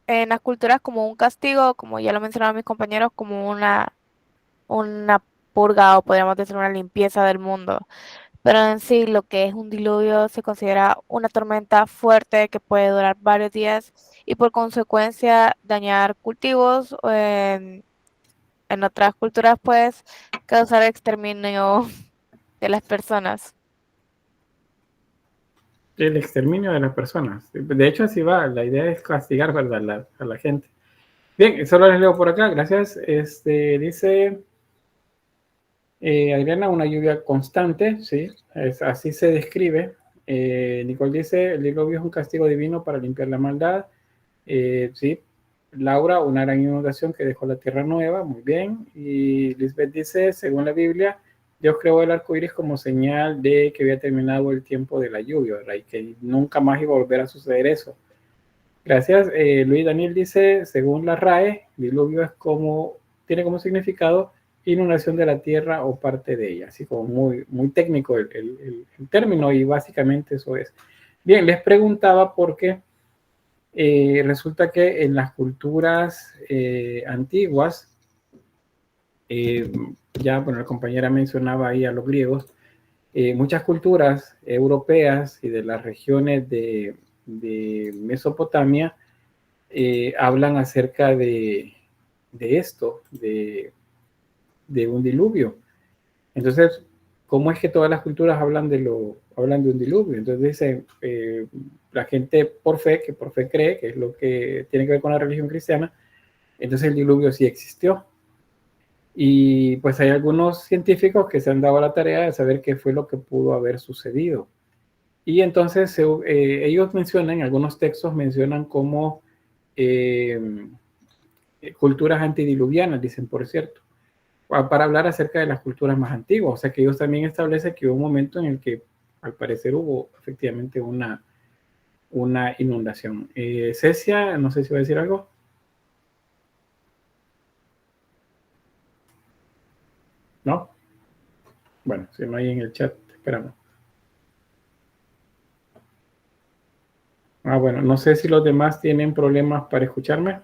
en las culturas como un castigo, como ya lo mencionaron mis compañeros, como una purga o podríamos decir una limpieza del mundo. Pero en sí lo que es un diluvio se considera una tormenta fuerte que puede durar varios días y por consecuencia dañar cultivos. En otras culturas pues causar exterminio de las personas. El exterminio de las personas. De hecho, así va. La idea es castigar, ¿verdad? A la gente. Bien, solo les leo por acá. Gracias. Dice Adriana, una lluvia constante. Sí, así se describe. Nicole dice, el diluvio es un castigo divino para limpiar la maldad. Sí. Laura, una gran inundación que dejó la tierra nueva. Muy bien. Y Lisbeth dice, según la Biblia, Dios creó el arco iris como señal de que había terminado el tiempo de la lluvia, ¿verdad? Y que nunca más iba a volver a suceder eso. Gracias. Luis Daniel dice, según la RAE, diluvio tiene como significado inundación de la tierra o parte de ella. Así como muy, muy técnico el término y básicamente eso es. Bien, les preguntaba porque resulta que en las culturas antiguas, la compañera mencionaba ahí a los griegos, muchas culturas europeas y de las regiones de Mesopotamia hablan acerca de esto, de un diluvio. Entonces, ¿cómo es que todas las culturas hablan de un diluvio? Entonces dicen, la gente por fe cree, que es lo que tiene que ver con la religión cristiana, entonces el diluvio sí existió. Y pues hay algunos científicos que se han dado la tarea de saber qué fue lo que pudo haber sucedido. Y entonces ellos mencionan, algunos textos mencionan como culturas antidiluvianas, dicen por cierto, para hablar acerca de las culturas más antiguas. O sea que ellos también establecen que hubo un momento en el que al parecer hubo efectivamente una inundación. Cecia, no sé si va a decir algo. ¿No? Bueno, si no hay en el chat, esperamos. Bueno, no sé si los demás tienen problemas para escucharme.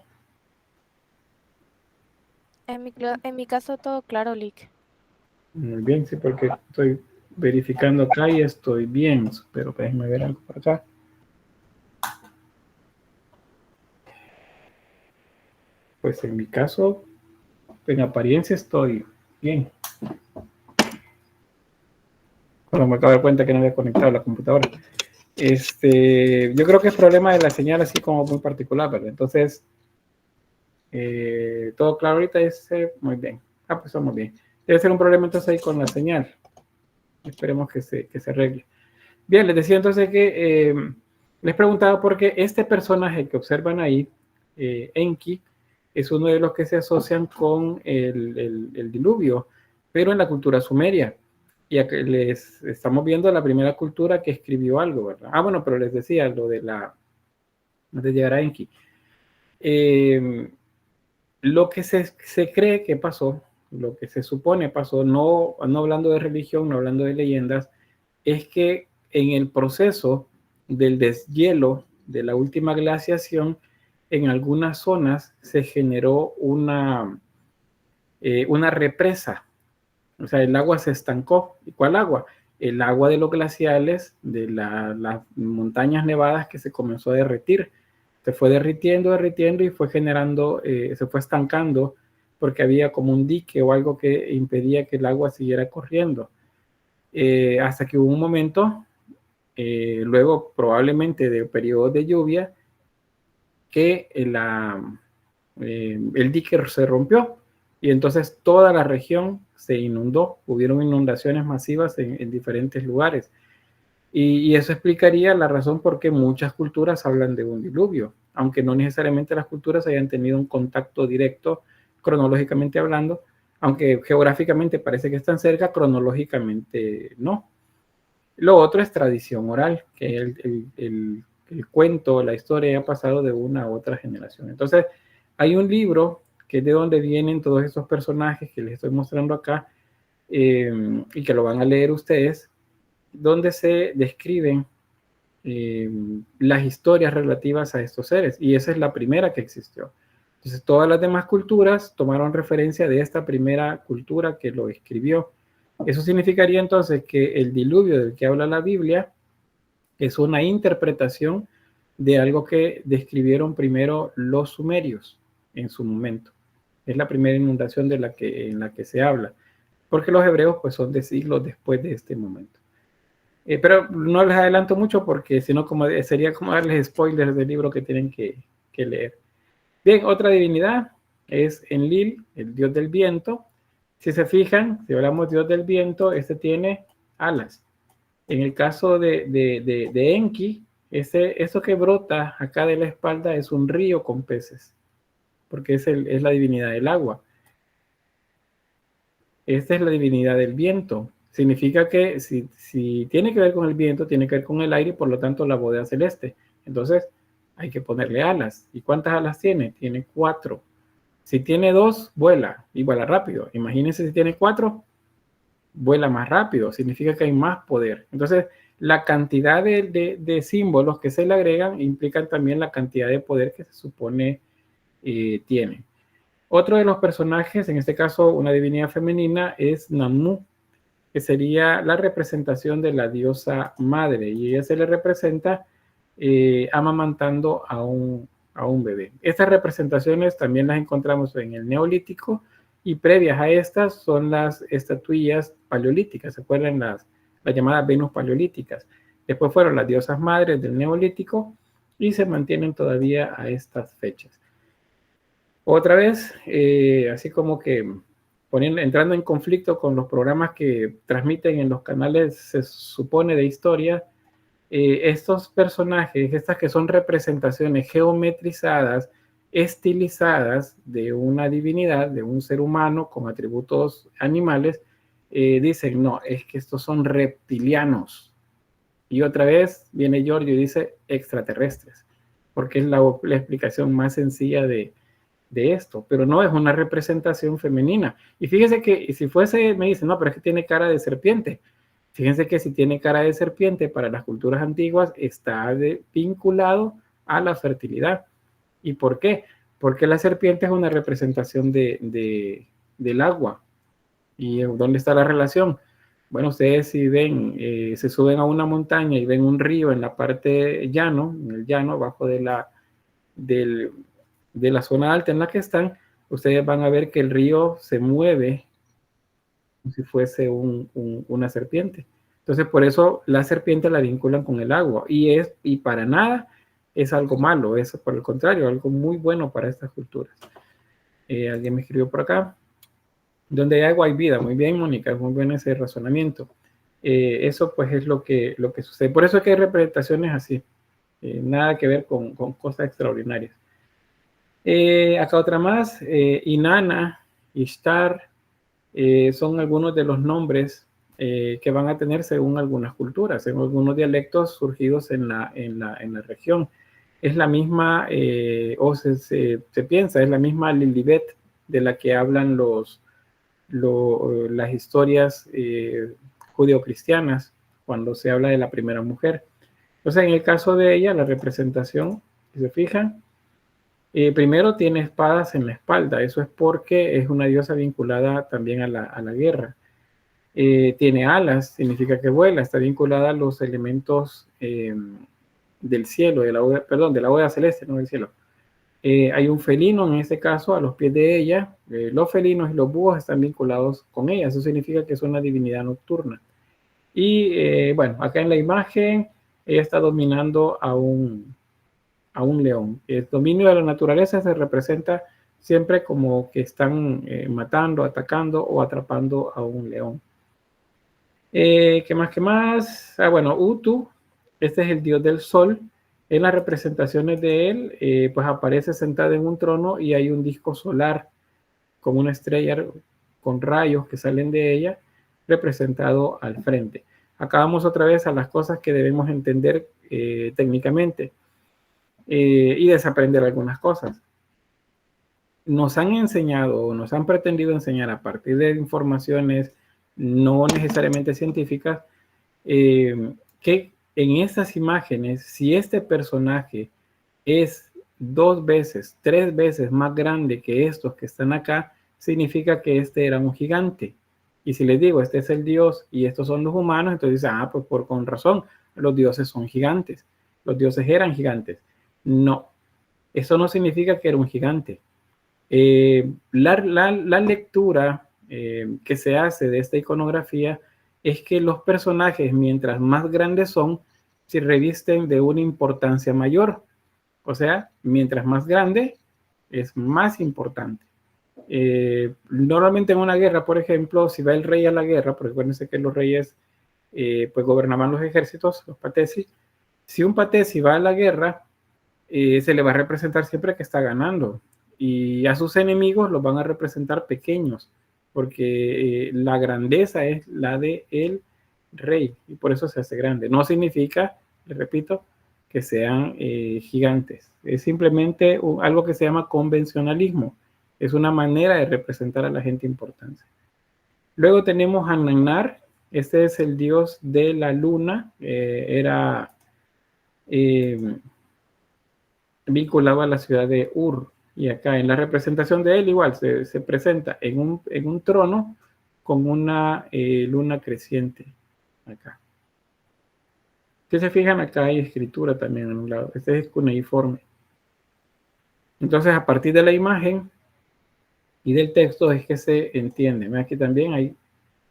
En mi caso todo claro, Lick. Muy bien, sí, porque estoy verificando acá y estoy bien. Pero déjenme ver algo por acá. Pues en mi caso, en apariencia estoy bien. Bueno, me acabo de dar cuenta que no había conectado la computadora. Yo creo que es problema de la señal así como muy particular, ¿verdad? Entonces, todo claro ahorita dice, muy bien. Pues estamos bien. Debe ser un problema entonces ahí con la señal. Esperemos que se arregle. Bien, les decía entonces que les preguntaba por qué este personaje que observan ahí, Enki, es uno de los que se asocian con el diluvio, pero en la cultura sumeria. Y aquí les estamos viendo la primera cultura que escribió algo, ¿verdad? Bueno, pero les decía lo de llegar a Enki. Lo que se cree que pasó, lo que se supone pasó, no hablando de religión, no hablando de leyendas, es que en el proceso del deshielo de la última glaciación, en algunas zonas se generó una represa. O sea, el agua se estancó. ¿Y cuál agua? El agua de los glaciales, de las montañas nevadas que se comenzó a derretir. Se fue derritiendo y fue generando, se fue estancando porque había como un dique o algo que impedía que el agua siguiera corriendo. Hasta que hubo un momento, luego probablemente de periodos de lluvia, que el dique se rompió y entonces toda la región se inundó. Hubieron inundaciones masivas en diferentes lugares. Y eso explicaría la razón por qué muchas culturas hablan de un diluvio, aunque no necesariamente las culturas hayan tenido un contacto directo, cronológicamente hablando, aunque geográficamente parece que están cerca, cronológicamente no. Lo otro es tradición oral, que el cuento, la historia ha pasado de una a otra generación. Entonces, hay un libro que es de donde vienen todos esos personajes que les estoy mostrando acá, y que lo van a leer ustedes, donde se describen las historias relativas a estos seres, y esa es la primera que existió. Entonces, todas las demás culturas tomaron referencia de esta primera cultura que lo escribió. Eso significaría entonces que el diluvio del que habla la Biblia es una interpretación de algo que describieron primero los sumerios en su momento. Es la primera inundación en la que se habla, porque los hebreos pues son de siglos después de este momento. Pero no les adelanto mucho porque si no sería como darles spoilers del libro que tienen que leer. Bien, otra divinidad es Enlil, el dios del viento. Si se fijan, si hablamos de dios del viento, este tiene alas. En el caso de Enki, eso que brota acá de la espalda es un río con peces, porque es la divinidad del agua. Esta es la divinidad del viento. Significa que si tiene que ver con el viento, tiene que ver con el aire y por lo tanto la bóveda celeste. Entonces hay que ponerle alas. ¿Y cuántas alas tiene? Tiene 4. Si tiene 2, vuela y vuela rápido. Imagínense si tiene 4, vuela más rápido. Significa que hay más poder. Entonces la cantidad de símbolos que se le agregan implican también la cantidad de poder que se supone tiene. Otro de los personajes, en este caso una divinidad femenina, es Namu, que sería la representación de la diosa madre, y ella se le representa amamantando a un bebé. Estas representaciones también las encontramos en el Neolítico, y previas a estas son las estatuillas paleolíticas, ¿se acuerdan? Las llamadas Venus paleolíticas. Después fueron las diosas madres del Neolítico y se mantienen todavía a estas fechas. Otra vez, así como que entrando en conflicto con los programas que transmiten en los canales, se supone, de historia, estos personajes, estas que son representaciones geometrizadas, estilizadas de una divinidad, de un ser humano con atributos animales, dicen, no, es que estos son reptilianos. Y otra vez viene Giorgio y dice extraterrestres, porque es la explicación más sencilla de esto, pero no es una representación femenina. Y fíjense que si fuese, me dicen, no, pero es que tiene cara de serpiente. Fíjense que si tiene cara de serpiente, para las culturas antiguas está vinculado a la fertilidad. ¿Y por qué? Porque la serpiente es una representación del agua. ¿Y dónde está la relación? Bueno, ustedes si ven, se suben a una montaña y ven un río en la parte llano, en el llano, abajo de la zona alta en la que están, ustedes van a ver que el río se mueve como si fuese una serpiente. Entonces, por eso la serpiente la vinculan con el agua, y para nada es algo malo, es por el contrario, algo muy bueno para estas culturas. Alguien me escribió por acá, donde hay agua hay vida. Muy bien, Mónica, es muy bueno ese razonamiento. Eso pues es lo que sucede. Por eso es que hay representaciones así, nada que ver con cosas extraordinarias. Acá otra más, Inanna, Ishtar, son algunos de los nombres que van a tener según algunas culturas, en algunos dialectos surgidos en la región. Es la misma, se piensa, es la misma Lilibet de la que hablan las historias judeocristianas cuando se habla de la primera mujer. Entonces, en el caso de ella, la representación, si se fijan, primero tiene espadas en la espalda. Eso es porque es una diosa vinculada también a la guerra. Tiene alas, significa que vuela. Está vinculada a los elementos del cielo, de la bóveda celeste, no del cielo. Hay un felino en este caso a los pies de ella. Los felinos y los búhos están vinculados con ella. Eso significa que es una divinidad nocturna. Y bueno, acá en la imagen ella está dominando a un león. El dominio de la naturaleza se representa siempre como que están matando, atacando o atrapando a un león. ¿Qué más? ¿Qué más? Bueno, Utu, este es el dios del sol. En las representaciones de él, pues aparece sentado en un trono y hay un disco solar como una estrella con rayos que salen de ella, representado al frente. Acá vamos otra vez a las cosas que debemos entender técnicamente y desaprender algunas cosas. Nos han enseñado o nos han pretendido enseñar a partir de informaciones no necesariamente científicas que en estas imágenes, si este personaje es 2 veces, 3 veces más grande que estos que están acá, significa que este era un gigante. Y si les digo, este es el dios y estos son los humanos, entonces dicen, pues con razón, los dioses son gigantes. Los dioses eran gigantes. No, eso no significa que era un gigante. La lectura que se hace de esta iconografía es que los personajes, mientras más grandes son, se revisten de una importancia mayor. O sea, mientras más grande, es más importante. Normalmente en una guerra, por ejemplo, si va el rey a la guerra, porque acuérdense que los reyes pues gobernaban los ejércitos, los patesi. Si un patesi va a la guerra, se le va a representar siempre que está ganando. Y a sus enemigos los van a representar pequeños, porque la grandeza es la de el rey, y por eso se hace grande. No significa, le repito, que sean gigantes. Es simplemente algo que se llama convencionalismo. Es una manera de representar a la gente importante. Luego tenemos a Nannar. Este es el dios de la luna. Era vinculado a la ciudad de Ur. Y acá en la representación de él igual se presenta en un trono con una luna creciente. Acá. Si se fijan, acá hay escritura también en un lado. Este es cuneiforme. Entonces, a partir de la imagen y del texto es que se entiende. Aquí también hay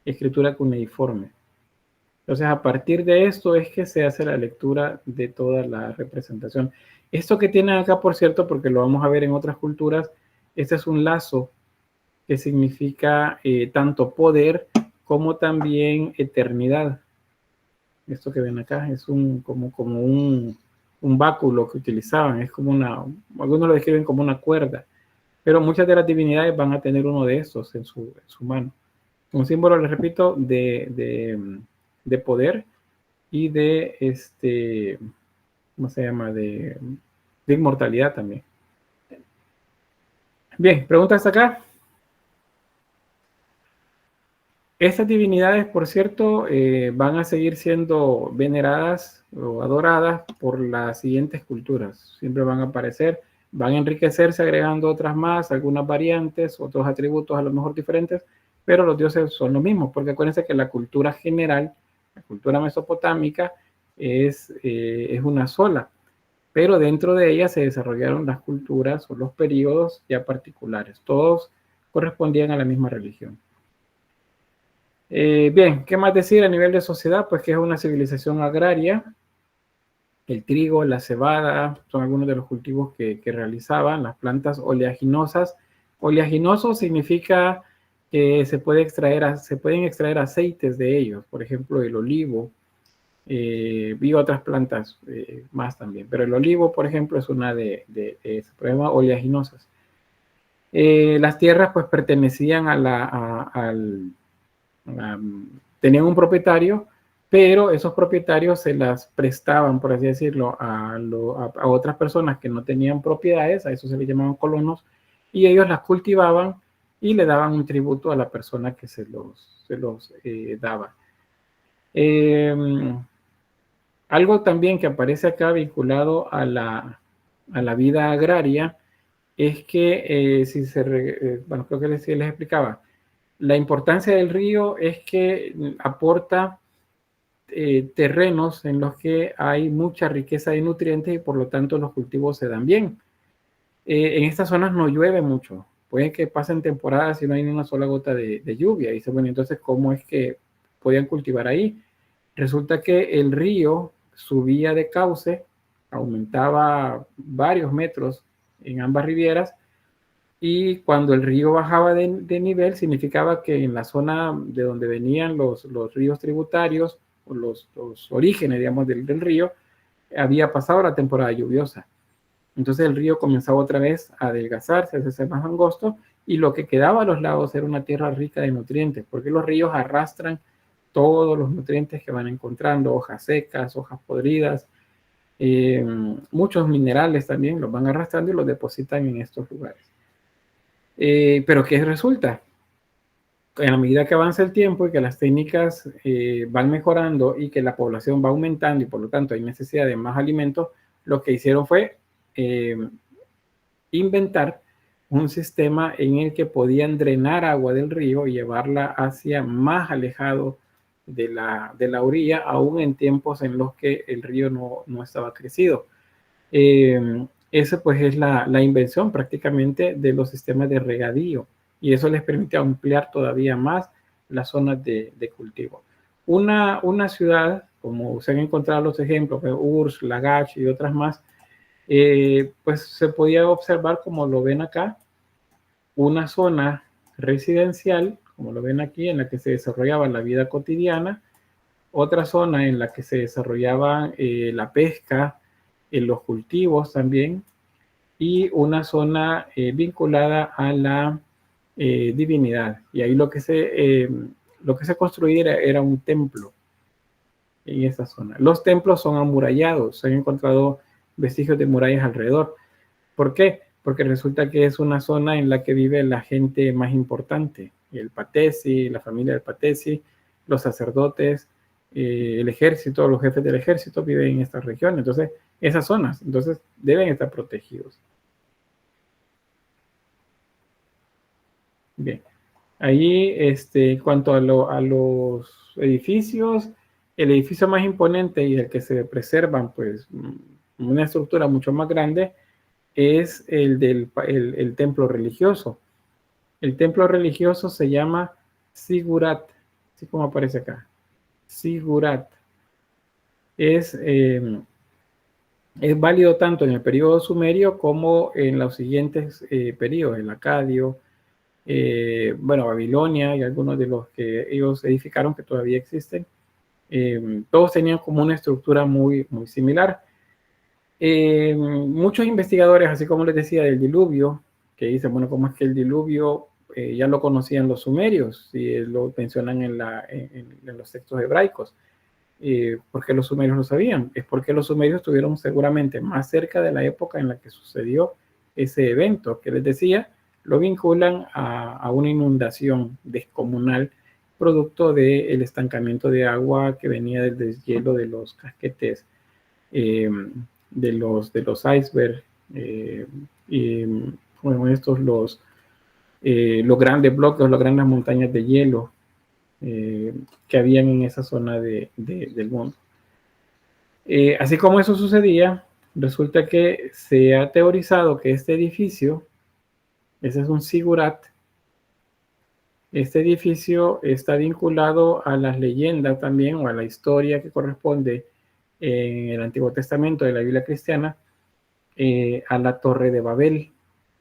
escritura cuneiforme. Entonces, a partir de esto es que se hace la lectura de toda la representación. Esto que tienen acá, por cierto, porque lo vamos a ver en otras culturas, este es un lazo que significa tanto poder como también eternidad. Esto que ven acá es como un báculo que utilizaban, es como algunos lo describen como una cuerda, pero muchas de las divinidades van a tener uno de estos en su mano. Un símbolo, les repito, de poder y de, ¿cómo se llama? De inmortalidad también. Bien, preguntas acá. Estas divinidades, por cierto, van a seguir siendo veneradas o adoradas por las siguientes culturas. Siempre van a aparecer, van a enriquecerse agregando otras más, algunas variantes, otros atributos a lo mejor diferentes, pero los dioses son los mismos, porque acuérdense que la cultura general, la cultura mesopotámica, es una sola, pero dentro de ella se desarrollaron las culturas o los periodos ya particulares. Todos correspondían a la misma religión. Bien, ¿qué más decir a nivel de sociedad? Pues que es una civilización agraria. El trigo, la cebada, son algunos de los cultivos que realizaban. Las plantas oleaginosas. Oleaginoso significa que se pueden extraer aceites de ellos. Por ejemplo, el olivo y otras plantas más también. Pero el olivo, por ejemplo, es una de se llama oleaginosas. Las tierras pues pertenecían tenían un propietario, pero esos propietarios se las prestaban, por así decirlo, a otras personas que no tenían propiedades, a eso se les llamaban colonos, y ellos las cultivaban y le daban un tributo a la persona que se los daba. Algo también que aparece acá vinculado a la vida agraria es que, bueno, creo que les explicaba, la importancia del río es que aporta terrenos en los que hay mucha riqueza de nutrientes y por lo tanto los cultivos se dan bien. En estas zonas no llueve mucho. Puede que pasen temporadas y no hay ni una sola gota de lluvia. Y dice, bueno, entonces, ¿cómo es que podían cultivar ahí? Resulta que el río subía de cauce, aumentaba varios metros en ambas rivieras, y cuando el río bajaba de nivel, significaba que en la zona de donde venían los ríos tributarios, o los orígenes, digamos, del río, había pasado la temporada lluviosa. Entonces el río comenzaba otra vez a adelgazarse, a hacerse más angosto, y lo que quedaba a los lados era una tierra rica de nutrientes, porque los ríos arrastran todos los nutrientes que van encontrando, hojas secas, hojas podridas, muchos minerales también los van arrastrando y los depositan en estos lugares. Pero ¿qué resulta? En la medida que avanza el tiempo y que las técnicas van mejorando y que la población va aumentando y por lo tanto hay necesidad de más alimentos, lo que hicieron fue inventar un sistema en el que podían drenar agua del río y llevarla hacia más alejado de la orilla, aún en tiempos en los que el río no estaba crecido. Esa pues es la invención prácticamente de los sistemas de regadío, y eso les permite ampliar todavía más las zonas de cultivo. Una ciudad, como se han encontrado los ejemplos, Urs, Lagash y otras más, pues se podía observar, como lo ven acá, una zona residencial, como lo ven aquí, en la que se desarrollaba la vida cotidiana, otra zona en la que se desarrollaba la pesca, los cultivos también, y una zona vinculada a la divinidad. Y ahí lo que se construía era un templo en esa zona. Los templos son amurallados, se han encontrado vestigios de murallas alrededor. ¿Por qué? Porque resulta que es una zona en la que vive la gente más importante, el patesi, la familia del patesi, los sacerdotes, el ejército, los jefes del ejército viven en esta región. Entonces, esas zonas, entonces, deben estar protegidos. Bien, ahí, en cuanto a los edificios, el edificio más imponente y el que se preservan, pues, una estructura mucho más grande, es el templo religioso. El templo religioso se llama Sigurat, así como aparece acá. Sigurat. Es válido tanto en el periodo sumerio como en los siguientes periodos, el acadio, Babilonia y algunos de los que ellos edificaron que todavía existen. Todos tenían como una estructura muy, muy similar. Muchos investigadores, así como les decía, del diluvio, que dicen, bueno, ¿cómo es que el diluvio ya lo conocían los sumerios? Si lo mencionan en los textos hebraicos. ¿Por qué los sumerios lo sabían? Es porque los sumerios estuvieron seguramente más cerca de la época en la que sucedió ese evento, que les decía, lo vinculan a una inundación descomunal producto del estancamiento de agua que venía del deshielo de los casquetes, de los icebergs, y bueno, estos los grandes bloques, las grandes montañas de hielo que habían en esa zona del mundo. Así como eso sucedía, resulta que se ha teorizado que este edificio, ese es un sigurat, este edificio está vinculado a las leyendas también, o a la historia que corresponde en el Antiguo Testamento de la Biblia cristiana, a la Torre de Babel.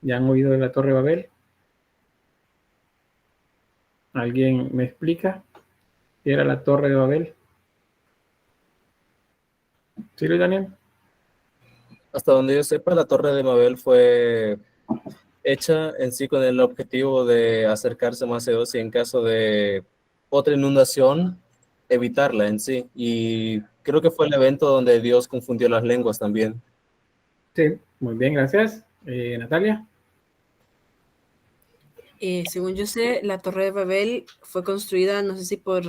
¿Ya han oído de la Torre de Babel? ¿Alguien me explica qué era la Torre de Babel? ¿Sí, Luis Daniel? Hasta donde yo sepa, la Torre de Babel fue hecha en sí con el objetivo de acercarse más a Dios y en caso de otra inundación, evitarla en sí. Y creo que fue el evento donde Dios confundió las lenguas también. Sí, muy bien, gracias. Natalia. Según yo sé, la Torre de Babel fue construida, no sé si por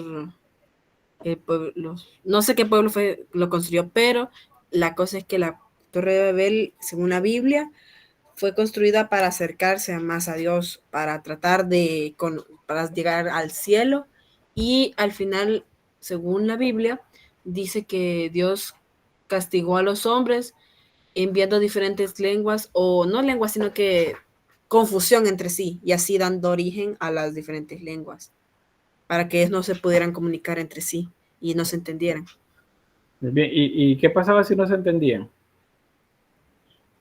pueblos, no sé qué pueblo lo construyó, pero la cosa es que la Torre de Babel, según la Biblia, fue construida para acercarse más a Dios, para tratar para llegar al cielo, y al final, según la Biblia, dice que Dios castigó a los hombres enviando diferentes lenguas, o no lenguas, sino que confusión entre sí, y así dando origen a las diferentes lenguas, para que ellos no se pudieran comunicar entre sí y no se entendieran. Muy bien, ¿y qué pasaba si no se entendían?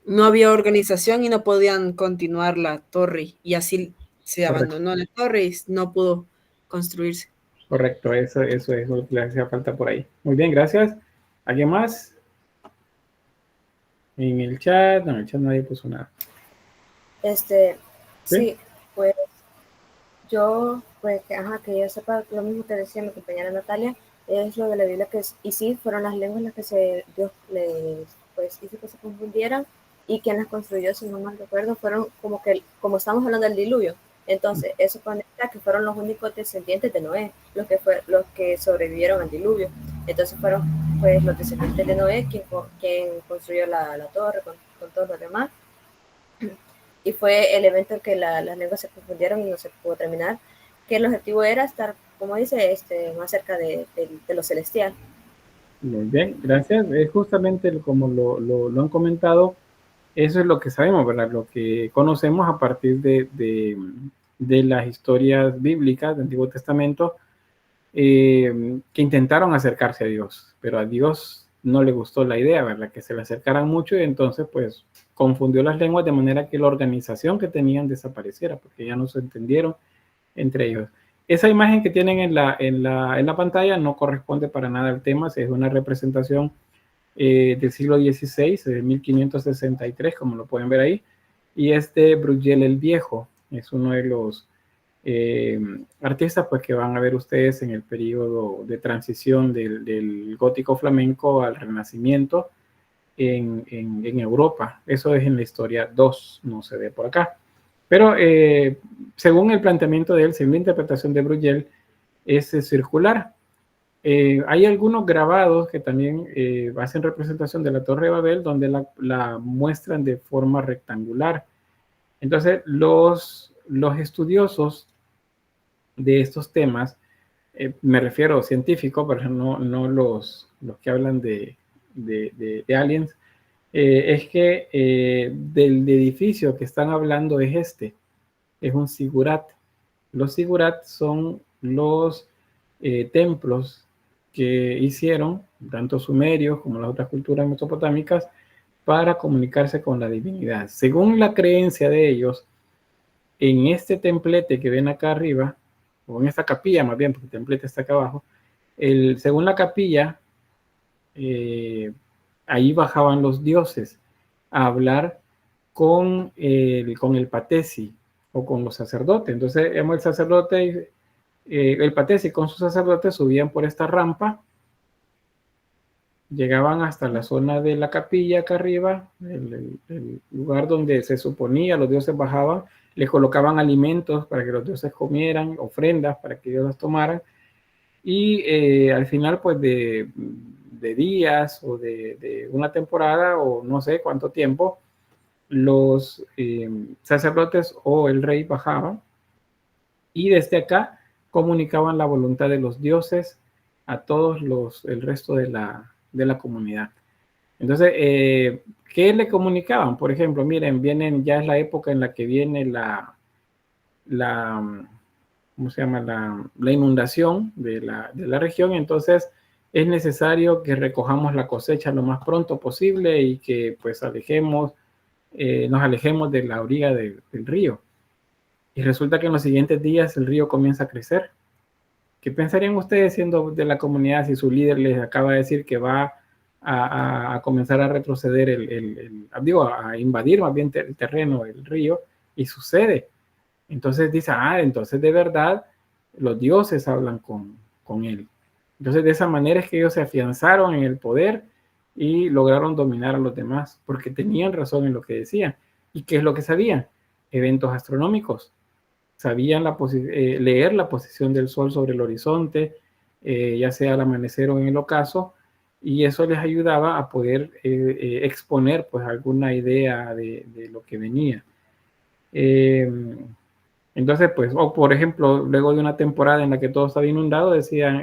no había organización y no podían continuar la torre, y así se Correcto. abandonó la torre y no pudo construirse. Correcto, eso es lo que le hacía falta por ahí. Muy bien, gracias. ¿Alguien más? En el chat, no, en el chat nadie puso nada. Sí, pues yo, pues, que yo sepa lo mismo que decía mi compañera Natalia, es lo de la Biblia, y sí, fueron las lenguas las que Dios les, pues, hizo que se confundieran, y quien las construyó, si no mal recuerdo, fueron como estamos hablando del diluvio, entonces eso conecta que fueron los únicos descendientes de Noé, los que sobrevivieron al diluvio, entonces fueron, pues, los descendientes de Noé quien construyó la torre con todos los demás. Y fue el evento en que las lenguas se confundieron y no se pudo terminar, que el objetivo era estar, como dice, más cerca de lo celestial. Muy bien, gracias. Es justamente como lo han comentado, eso es lo que sabemos, ¿verdad? Lo que conocemos a partir de las historias bíblicas del Antiguo Testamento, que intentaron acercarse a Dios, pero a Dios no le gustó la idea, ¿verdad? Que se le acercaran mucho, y entonces pues confundió las lenguas de manera que la organización que tenían desapareciera, porque ya no se entendieron entre ellos. Esa imagen que tienen en la pantalla no corresponde para nada al tema, es una representación del siglo XVI, de 1563, como lo pueden ver ahí, y es de Bruegel el Viejo, es uno de los artistas pues, que van a ver ustedes en el periodo de transición del gótico flamenco al renacimiento en Europa. Eso es en la historia 2, no se ve por acá. Pero según el planteamiento de él, según la interpretación de Bruegel, es circular. Hay algunos grabados que también hacen representación de la Torre de Babel, donde la muestran de forma rectangular. Entonces, los estudiosos de estos temas, me refiero a científicos, pero no los que hablan de aliens, es que del edificio que están hablando es un zigurat. Los zigurat son los templos que hicieron tanto sumerios como las otras culturas mesopotámicas para comunicarse con la divinidad. Según la creencia de ellos, en este templete que ven acá arriba, o en esta capilla más bien, porque el templete está acá abajo, según la capilla, ahí bajaban los dioses a hablar con el patesi o con los sacerdotes. Entonces, el sacerdote, el patesi con sus sacerdotes subían por esta rampa, llegaban hasta la zona de la capilla acá arriba, el lugar donde se suponía los dioses bajaban, les colocaban alimentos para que los dioses comieran, ofrendas para que ellos las tomaran, y al final pues de días o de una temporada o no sé cuánto tiempo, los sacerdotes o el rey bajaban y desde acá comunicaban la voluntad de los dioses a todos el resto de la comunidad. Entonces, ¿qué le comunicaban? Por ejemplo, miren, ya es la época en la que viene ¿cómo se llama? La inundación de la región, entonces es necesario que recojamos la cosecha lo más pronto posible y que pues nos alejemos de la orilla del río. Y resulta que en los siguientes días el río comienza a crecer. ¿Qué pensarían ustedes siendo de la comunidad si su líder les acaba de decir que va a comenzar a retroceder a invadir más bien el terreno, el río, y sucede? Entonces dice, entonces de verdad los dioses hablan con él. Entonces de esa manera es que ellos se afianzaron en el poder y lograron dominar a los demás, porque tenían razón en lo que decían. ¿Y qué es lo que sabían? Eventos astronómicos. Sabían leer la posición del sol sobre el horizonte, ya sea al amanecer o en el ocaso, y eso les ayudaba a poder exponer pues alguna idea de lo que venía. Entonces, pues, o por ejemplo, luego de una temporada en la que todo estaba inundado, decían,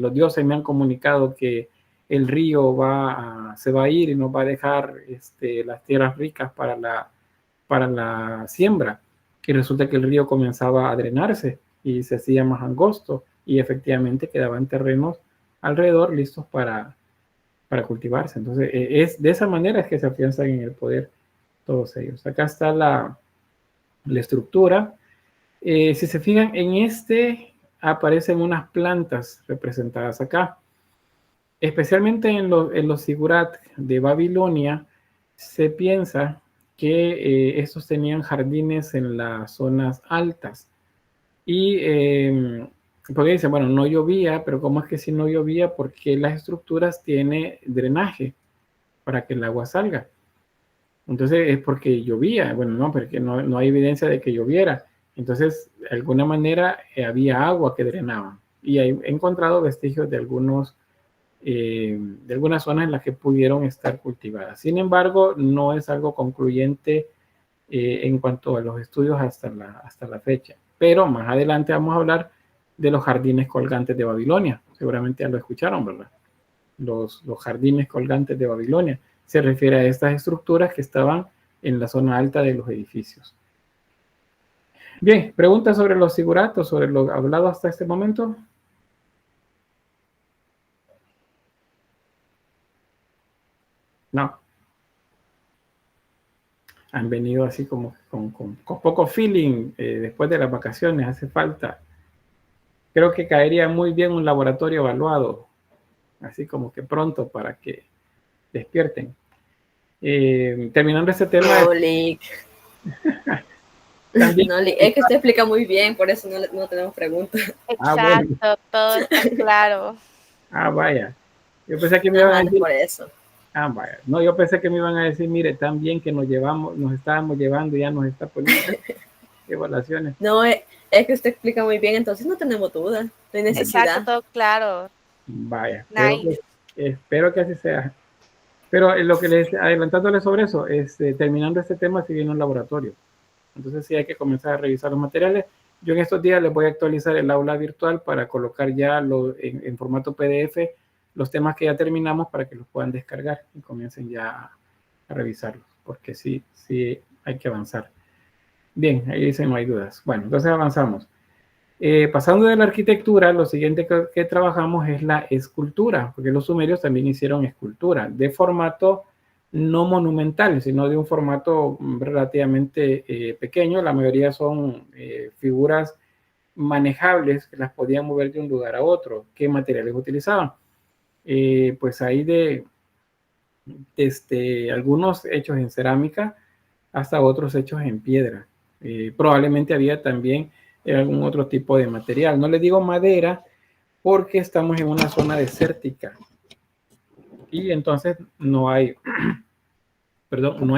los dioses me han comunicado que el río se va a ir y nos va a dejar las tierras ricas para la siembra. Y resulta que el río comenzaba a drenarse y se hacía más angosto y efectivamente quedaban terrenos alrededor listos para cultivarse. Entonces, de esa manera es que se afianzan en el poder todos ellos. Acá está la estructura. Si se fijan, en este aparecen unas plantas representadas acá. Especialmente en los sigurat de Babilonia, se piensa que estos tenían jardines en las zonas altas. Y porque dicen, bueno, no llovía, pero ¿cómo es que si no llovía? Porque las estructuras tienen drenaje para que el agua salga. Entonces es porque llovía. Bueno, no, porque no hay evidencia de que lloviera. Entonces, de alguna manera había agua que drenaba. Y he encontrado vestigios de algunas zonas en las que pudieron estar cultivadas. Sin embargo, no es algo concluyente en cuanto a los estudios hasta la fecha. Pero más adelante vamos a hablar de los jardines colgantes de Babilonia. Seguramente ya lo escucharon, ¿verdad? Los jardines colgantes de Babilonia. Se refiere a estas estructuras que estaban en la zona alta de los edificios. Bien, preguntas sobre los siguratos, sobre lo hablado hasta este momento. No. Han venido así como con poco feeling después de las vacaciones, hace falta. Creo que caería muy bien un laboratorio evaluado, así como que pronto para que despierten. Terminando este tema. No, Lick. No, Lick. Es que usted explica muy bien, por eso no tenemos preguntas. Exacto, bueno. todo está claro. Vaya. Yo pensé que me iban a decir. Por eso. Vaya. No, yo pensé que me iban a decir, mire, tan bien que nos estábamos llevando y ya nos está poniendo evaluaciones. No, es que usted explica muy bien, entonces no tenemos dudas, no hay necesidad. Exacto, todo claro. Vaya. Nice. Espero que así sea. Pero lo que adelantándole sobre eso, terminando este tema, si viene un laboratorio. Entonces sí hay que comenzar a revisar los materiales. Yo en estos días les voy a actualizar el aula virtual para colocar ya en formato PDF los temas que ya terminamos para que los puedan descargar y comiencen ya a revisarlos, porque sí hay que avanzar. Bien, ahí dicen no hay dudas. Bueno, entonces avanzamos. Pasando de la arquitectura, lo siguiente que trabajamos es la escultura, porque los sumerios también hicieron escultura de formato no monumental, sino de un formato relativamente pequeño. La mayoría son figuras manejables que las podían mover de un lugar a otro. ¿Qué materiales utilizaban? Pues hay algunos hechos en cerámica hasta otros hechos en piedra. Probablemente había también algún otro tipo de material. No les digo madera porque estamos en una zona desértica y entonces no hay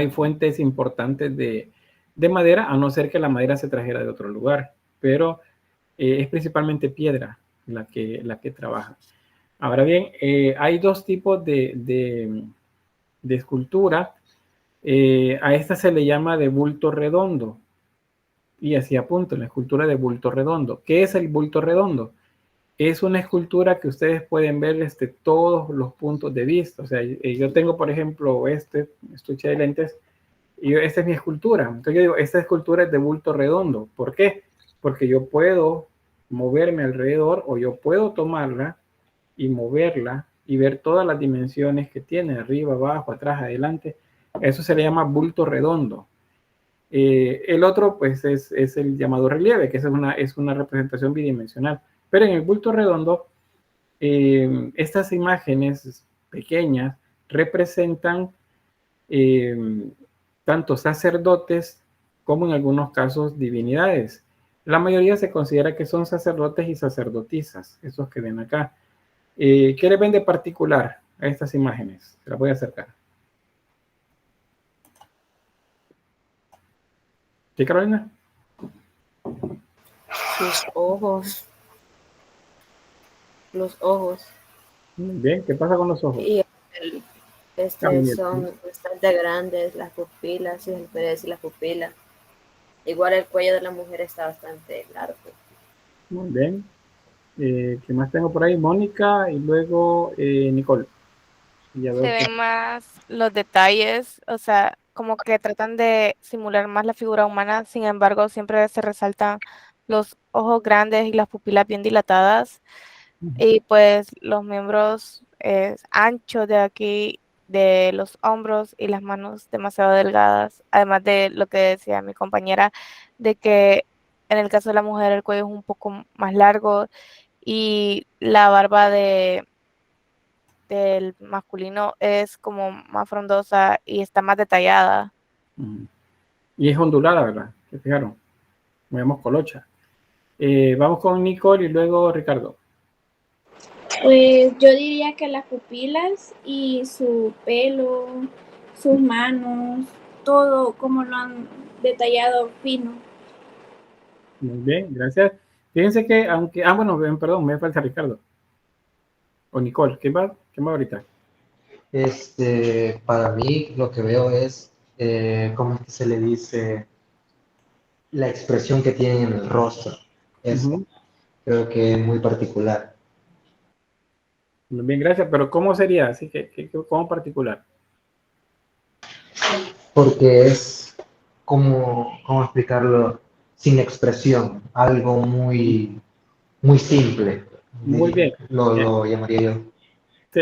fuentes importantes de madera, a no ser que la madera se trajera de otro lugar, pero es principalmente piedra la que trabaja. Ahora bien, hay dos tipos de escultura. A esta se le llama de bulto redondo. Y así apunto, la escultura de bulto redondo. ¿Qué es el bulto redondo? Es una escultura que ustedes pueden ver todos los puntos de vista. O sea, yo tengo, por ejemplo, estuche de lentes, y esta es mi escultura. Entonces yo digo, esta escultura es de bulto redondo. ¿Por qué? Porque yo puedo moverme alrededor o yo puedo tomarla y moverla y ver todas las dimensiones que tiene, arriba, abajo, atrás, adelante. Eso se le llama bulto redondo. El otro, pues, es el llamado relieve, que es una representación bidimensional. Pero en el bulto redondo, estas imágenes pequeñas representan tanto sacerdotes como en algunos casos divinidades. La mayoría se considera que son sacerdotes y sacerdotisas, esos que ven acá. ¿Qué le ven de particular a estas imágenes? Se las voy a acercar. ¿Sí, Carolina? Sus ojos. Los ojos. Bien, ¿qué pasa con los ojos? Y son bastante grandes las pupilas, y el pérez y las pupilas. Igual el cuello de la mujer está bastante largo. Muy bien. ¿Qué más tengo por ahí? Mónica y luego Nicole. Se ven más los detalles, o sea, como que tratan de simular más la figura humana, sin embargo, siempre se resaltan los ojos grandes y las pupilas bien dilatadas, y pues los miembros anchos de aquí de los hombros y las manos demasiado delgadas, además de lo que decía mi compañera, de que en el caso de la mujer el cuello es un poco más largo y la barba del masculino es como más frondosa y está más detallada. Y es ondulada, ¿verdad? ¿Se fijaron? Movemos colocha. Vamos con Nicole y luego Ricardo. Pues yo diría que las pupilas y su pelo, sus manos, todo como lo han detallado fino. Muy bien, gracias. Fíjense que aunque... Ah, bueno, perdón, me falta Ricardo. O Nicole, ¿quién va ahorita? Para mí lo que veo es, ¿cómo es que se le dice? La expresión que tienen en el rostro. Eso creo que es muy particular. Muy bien, gracias. Pero ¿cómo sería? Así que ¿cómo particular? Porque es, ¿cómo explicarlo? Sin expresión, algo muy, muy simple. Muy bien. Lo llamaría yo. Sí,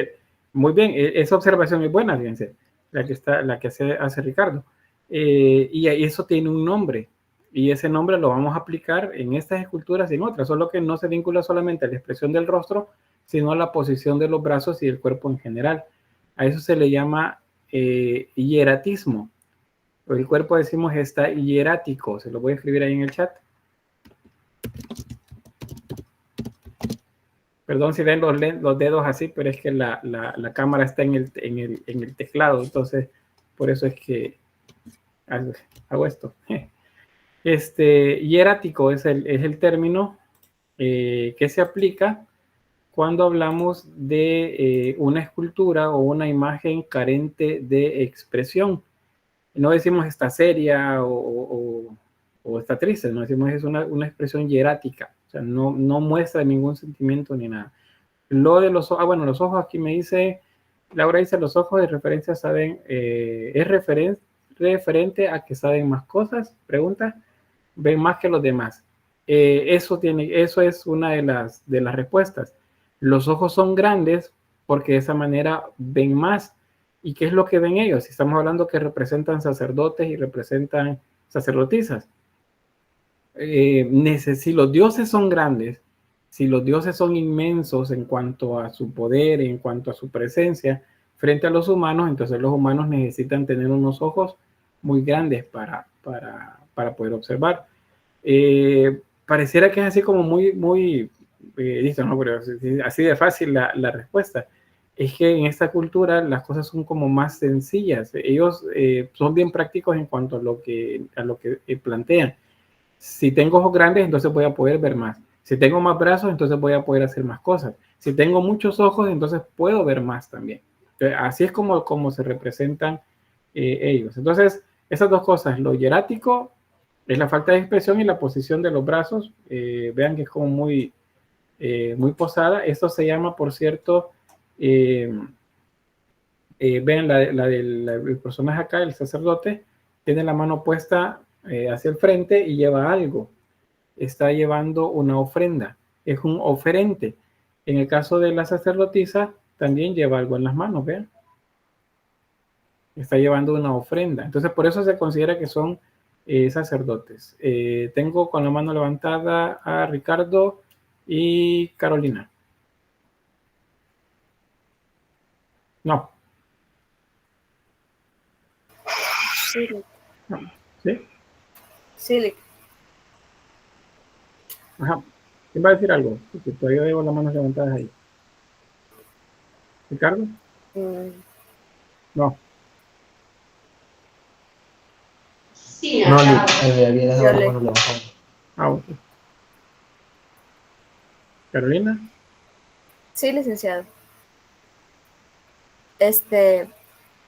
muy bien. Esa observación es buena, fíjense, la que hace Ricardo. Y eso tiene un nombre. Y ese nombre lo vamos a aplicar en estas esculturas y en otras, solo que no se vincula solamente a la expresión del rostro, sino a la posición de los brazos y del cuerpo en general. A eso se le llama hieratismo. El cuerpo, decimos, está hierático. Se lo voy a escribir ahí en el chat. Perdón si ven los dedos así, pero es que la cámara está en el teclado, entonces por eso es que hago esto. Hierático es el término que se aplica cuando hablamos de una escultura o una imagen carente de expresión. No decimos está seria o está triste, no decimos es una expresión hierática, o sea, no muestra ningún sentimiento ni nada. Lo de los ojos, bueno, los ojos aquí me dice, Laura dice, los ojos de referencia saben, es referente a que saben más cosas, pregunta, ven más que los demás. Eso es una de las respuestas. Los ojos son grandes porque de esa manera ven más. ¿Y qué es lo que ven ellos? Si estamos hablando que representan sacerdotes y representan sacerdotisas. Si los dioses son grandes, si los dioses son inmensos en cuanto a su poder, en cuanto a su presencia frente a los humanos, entonces los humanos necesitan tener unos ojos muy grandes para poder observar. Pareciera que es así como muy listo, ¿no? Pero así de fácil la respuesta. Es que en esta cultura las cosas son como más sencillas. Ellos son bien prácticos en cuanto a lo que plantean. Si tengo ojos grandes, entonces voy a poder ver más. Si tengo más brazos, entonces voy a poder hacer más cosas. Si tengo muchos ojos, entonces puedo ver más también. Entonces, así es como se representan ellos. Entonces, esas dos cosas, lo hierático es la falta de expresión y la posición de los brazos. Vean que es como muy posada. Esto se llama, por cierto, vean el personaje acá, el sacerdote, tiene la mano puesta hacia el frente y lleva algo. Está llevando una ofrenda. Es un oferente. En el caso de la sacerdotisa, también lleva algo en las manos, vean. Está llevando una ofrenda. Entonces, por eso se considera que son sacerdotes. Tengo con la mano levantada a Ricardo y Carolina. No. Sí. No. ¿Sí? Sí. Ajá. ¿Quién va a decir algo? Porque todavía veo las manos levantadas ahí. ¿Ricardo? No. Sí, no, había dejado la mano levantada. Ah, ok. ¿Carolina? Sí, licenciado.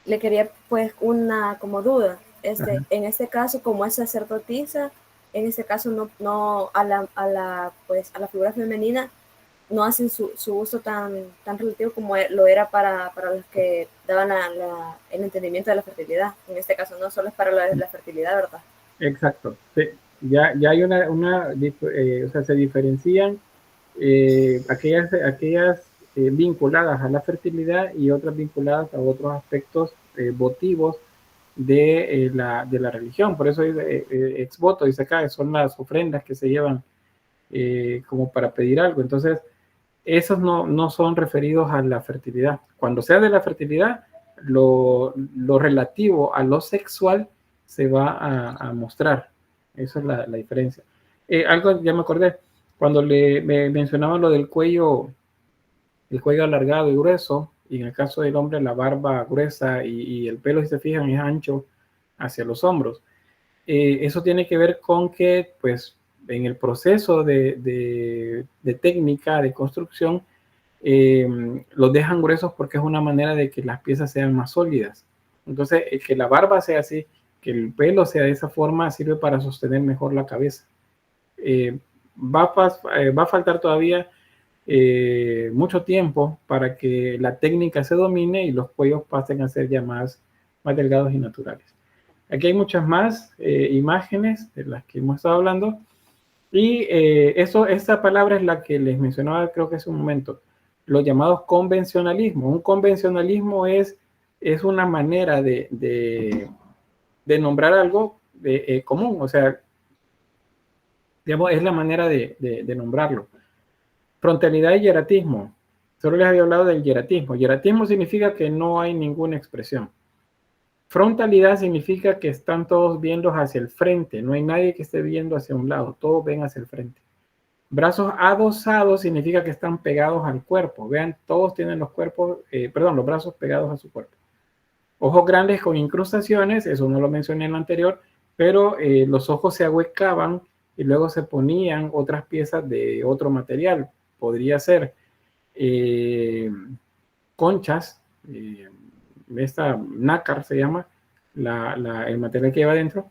Le quería pues una como duda. En este caso, como es sacerdotisa, en este caso no a la figura femenina no hacen su uso tan relativo como lo era para los que daban el entendimiento de la fertilidad. En este caso no solo es para la fertilidad, ¿verdad? Exacto. Sí. Ya hay o sea, se diferencian aquellas vinculadas a la fertilidad y otras vinculadas a otros aspectos votivos de la religión. Por eso ex voto, dice acá, son las ofrendas que se llevan como para pedir algo. Entonces, esos no son referidos a la fertilidad. Cuando sea de la fertilidad, lo relativo a lo sexual se va a mostrar. Esa es la diferencia. Algo, ya me acordé, cuando me mencionaba lo del cuello, el cuello alargado y grueso, y en el caso del hombre la barba gruesa y el pelo, si se fijan, es ancho hacia los hombros. Eso tiene que ver con que, pues, en el proceso de técnica de construcción, los dejan gruesos porque es una manera de que las piezas sean más sólidas. Entonces, que la barba sea así, que el pelo sea de esa forma, sirve para sostener mejor la cabeza. Va a faltar todavía mucho tiempo para que la técnica se domine y los cuellos pasen a ser ya más delgados y naturales. Aquí hay muchas más imágenes de las que hemos estado hablando. Y esta palabra es la que les mencionaba, creo que hace un momento, los llamados convencionalismos. Un convencionalismo es una manera de nombrar algo común, o sea, digamos, es la manera de nombrarlo. Frontalidad y hieratismo. Solo les había hablado del hieratismo. Hieratismo significa que no hay ninguna expresión. Frontalidad significa que están todos viendo hacia el frente, no hay nadie que esté viendo hacia un lado, todos ven hacia el frente. Brazos adosados significa que están pegados al cuerpo, vean, todos tienen los brazos pegados a su cuerpo. Ojos grandes con incrustaciones, eso no lo mencioné en lo anterior, pero los ojos se ahuecaban y luego se ponían otras piezas de otro material, podría ser conchas, esta nácar se llama, el material que lleva adentro,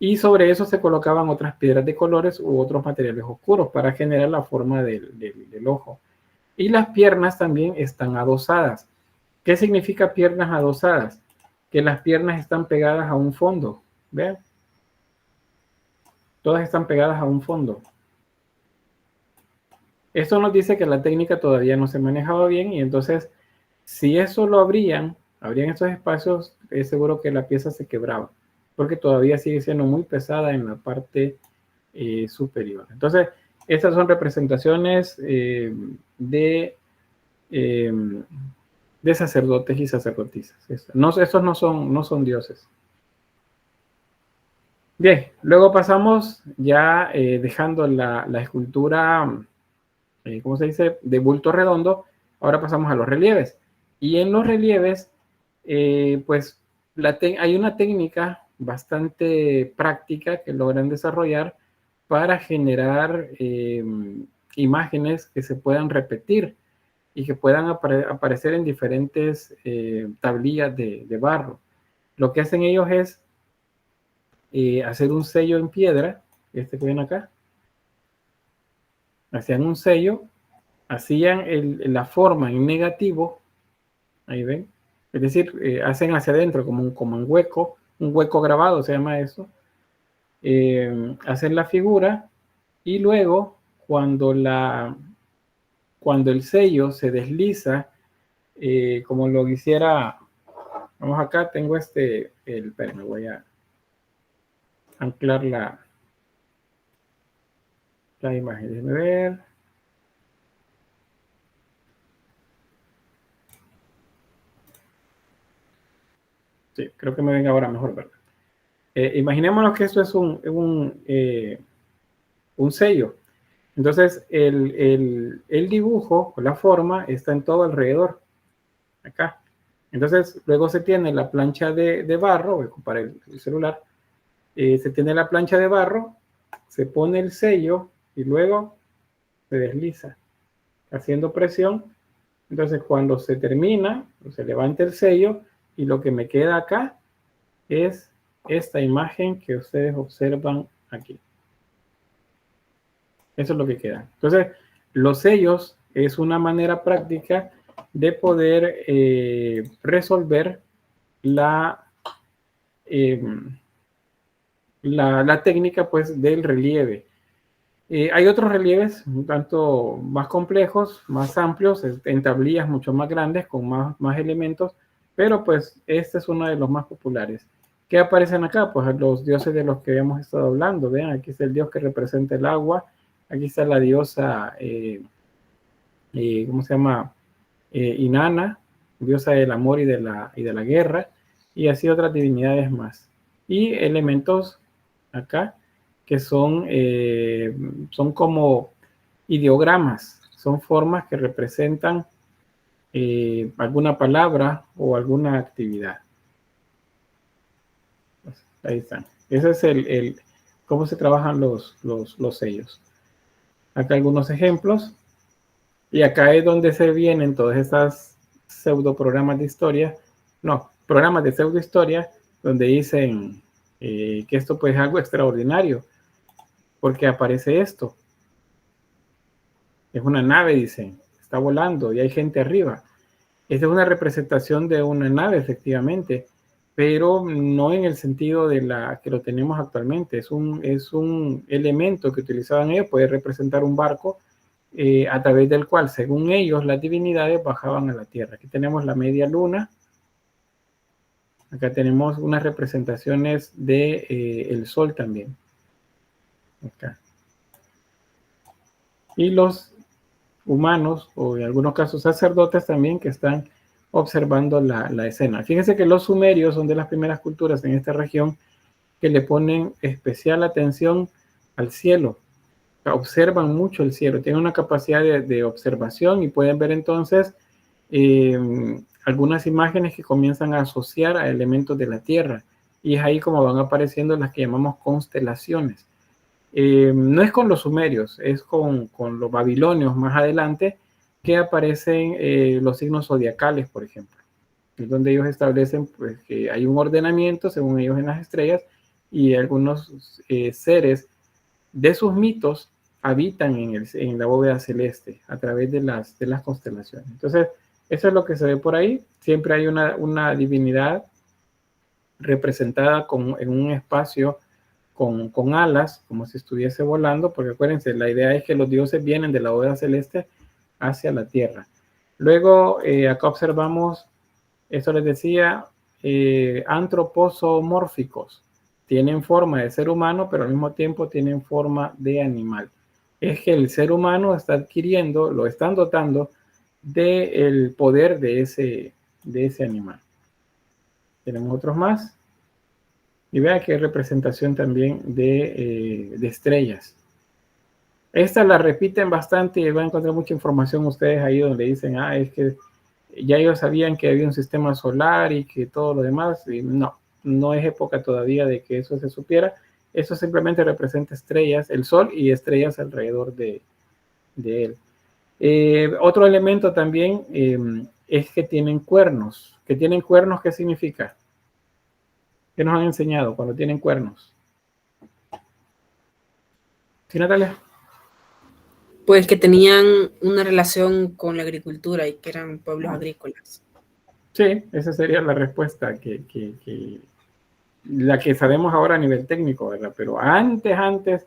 y sobre eso se colocaban otras piedras de colores u otros materiales oscuros para generar la forma del ojo. Y las piernas también están adosadas. ¿Qué significa piernas adosadas? Que las piernas están pegadas a un fondo. ¿Vean? Todas están pegadas a un fondo. Esto nos dice que la técnica todavía no se manejaba bien y entonces, si eso lo abrían estos espacios, es seguro que la pieza se quebraba, porque todavía sigue siendo muy pesada en la parte superior. Entonces, estas son representaciones de sacerdotes y sacerdotisas. Estos no son dioses. Bien, luego pasamos ya dejando la escultura, ¿cómo se dice?, de bulto redondo. Ahora pasamos a los relieves. Y en los relieves, pues hay una técnica bastante práctica que logran desarrollar para generar imágenes que se puedan repetir y que puedan aparecer en diferentes tablillas de barro. Lo que hacen ellos es hacer un sello en piedra, este que ven acá. Hacían un sello, hacían la forma en negativo, ahí ven, es decir, hacen hacia adentro como un hueco grabado se llama eso. Hacen la figura y luego cuando el sello se desliza, como lo quisiera, vamos acá, tengo me voy a anclar la imagen, déjenme ver. Sí, creo que me ven ahora mejor, ¿verdad? Imaginémonos que esto es un sello. Entonces, el dibujo o la forma está en todo alrededor. Acá. Entonces, luego se tiene la plancha de barro, voy a ocupar el celular. Se tiene la plancha de barro, se pone el sello y luego se desliza, haciendo presión. Entonces, cuando se termina, se levanta el sello y lo que me queda acá es esta imagen que ustedes observan aquí. Eso es lo que queda. Entonces, los sellos es una manera práctica de poder resolver la técnica pues del relieve. Hay otros relieves un tanto más complejos, más amplios, en tablillas mucho más grandes, con más elementos, pero pues este es uno de los más populares. ¿Qué aparecen acá? Pues los dioses de los que hemos estado hablando. Vean, aquí está el dios que representa el agua, aquí está la diosa, ¿cómo se llama? Inanna, diosa del amor y de la guerra, y así otras divinidades más. Y elementos acá que son como ideogramas, son formas que representan alguna palabra o alguna actividad. Pues, ahí están. Ese es cómo se trabajan los sellos. Acá algunos ejemplos. Y acá es donde se vienen todas estas pseudo programas de historia, no, programas de pseudo historia, donde dicen que esto pues es algo extraordinario, porque aparece esto. Es una nave, dicen, está volando y hay gente arriba. Esta es una representación de una nave, efectivamente, pero no en el sentido de la que lo tenemos actualmente. Es un elemento que utilizaban ellos, puede representar un barco, a través del cual, según ellos, las divinidades bajaban a la tierra. Aquí tenemos la media luna. Acá tenemos unas representaciones de el sol también. Acá. Y los humanos, o en algunos casos sacerdotes también, que están observando la escena. Fíjense que los sumerios son de las primeras culturas en esta región que le ponen especial atención al cielo. Observan mucho el cielo, tienen una capacidad de observación y pueden ver entonces algunas imágenes que comienzan a asociar a elementos de la Tierra, y es ahí como van apareciendo las que llamamos constelaciones. No es con los sumerios, es con los babilonios más adelante que aparecen los signos zodiacales, por ejemplo, es donde ellos establecen pues, que hay un ordenamiento según ellos en las estrellas, y algunos seres de sus mitos habitan en la bóveda celeste a través de las constelaciones. Entonces, eso es lo que se ve por ahí. Siempre hay una divinidad representada en un espacio con alas, como si estuviese volando, porque acuérdense, la idea es que los dioses vienen de la bóveda celeste hacia la tierra. Luego, acá observamos, esto les decía, antroposomórficos. Tienen forma de ser humano, pero al mismo tiempo tienen forma de animal. Es que el ser humano está adquiriendo, lo están dotando del poder de ese animal. Tenemos otros más. Y vean que hay representación también de estrellas. Esta la repiten bastante y van a encontrar mucha información ustedes ahí donde dicen, es que ya ellos sabían que había un sistema solar y que todo lo demás. Y no es época todavía de que eso se supiera. Eso simplemente representa estrellas, el sol y estrellas alrededor de él. Otro elemento también es que tienen cuernos. ¿Que tienen cuernos qué significa? ¿Qué nos han enseñado cuando tienen cuernos? ¿Sí, Natalia? Pues que tenían una relación con la agricultura y que eran pueblos agrícolas. Sí, esa sería la respuesta la que sabemos ahora a nivel técnico, ¿verdad? Pero antes,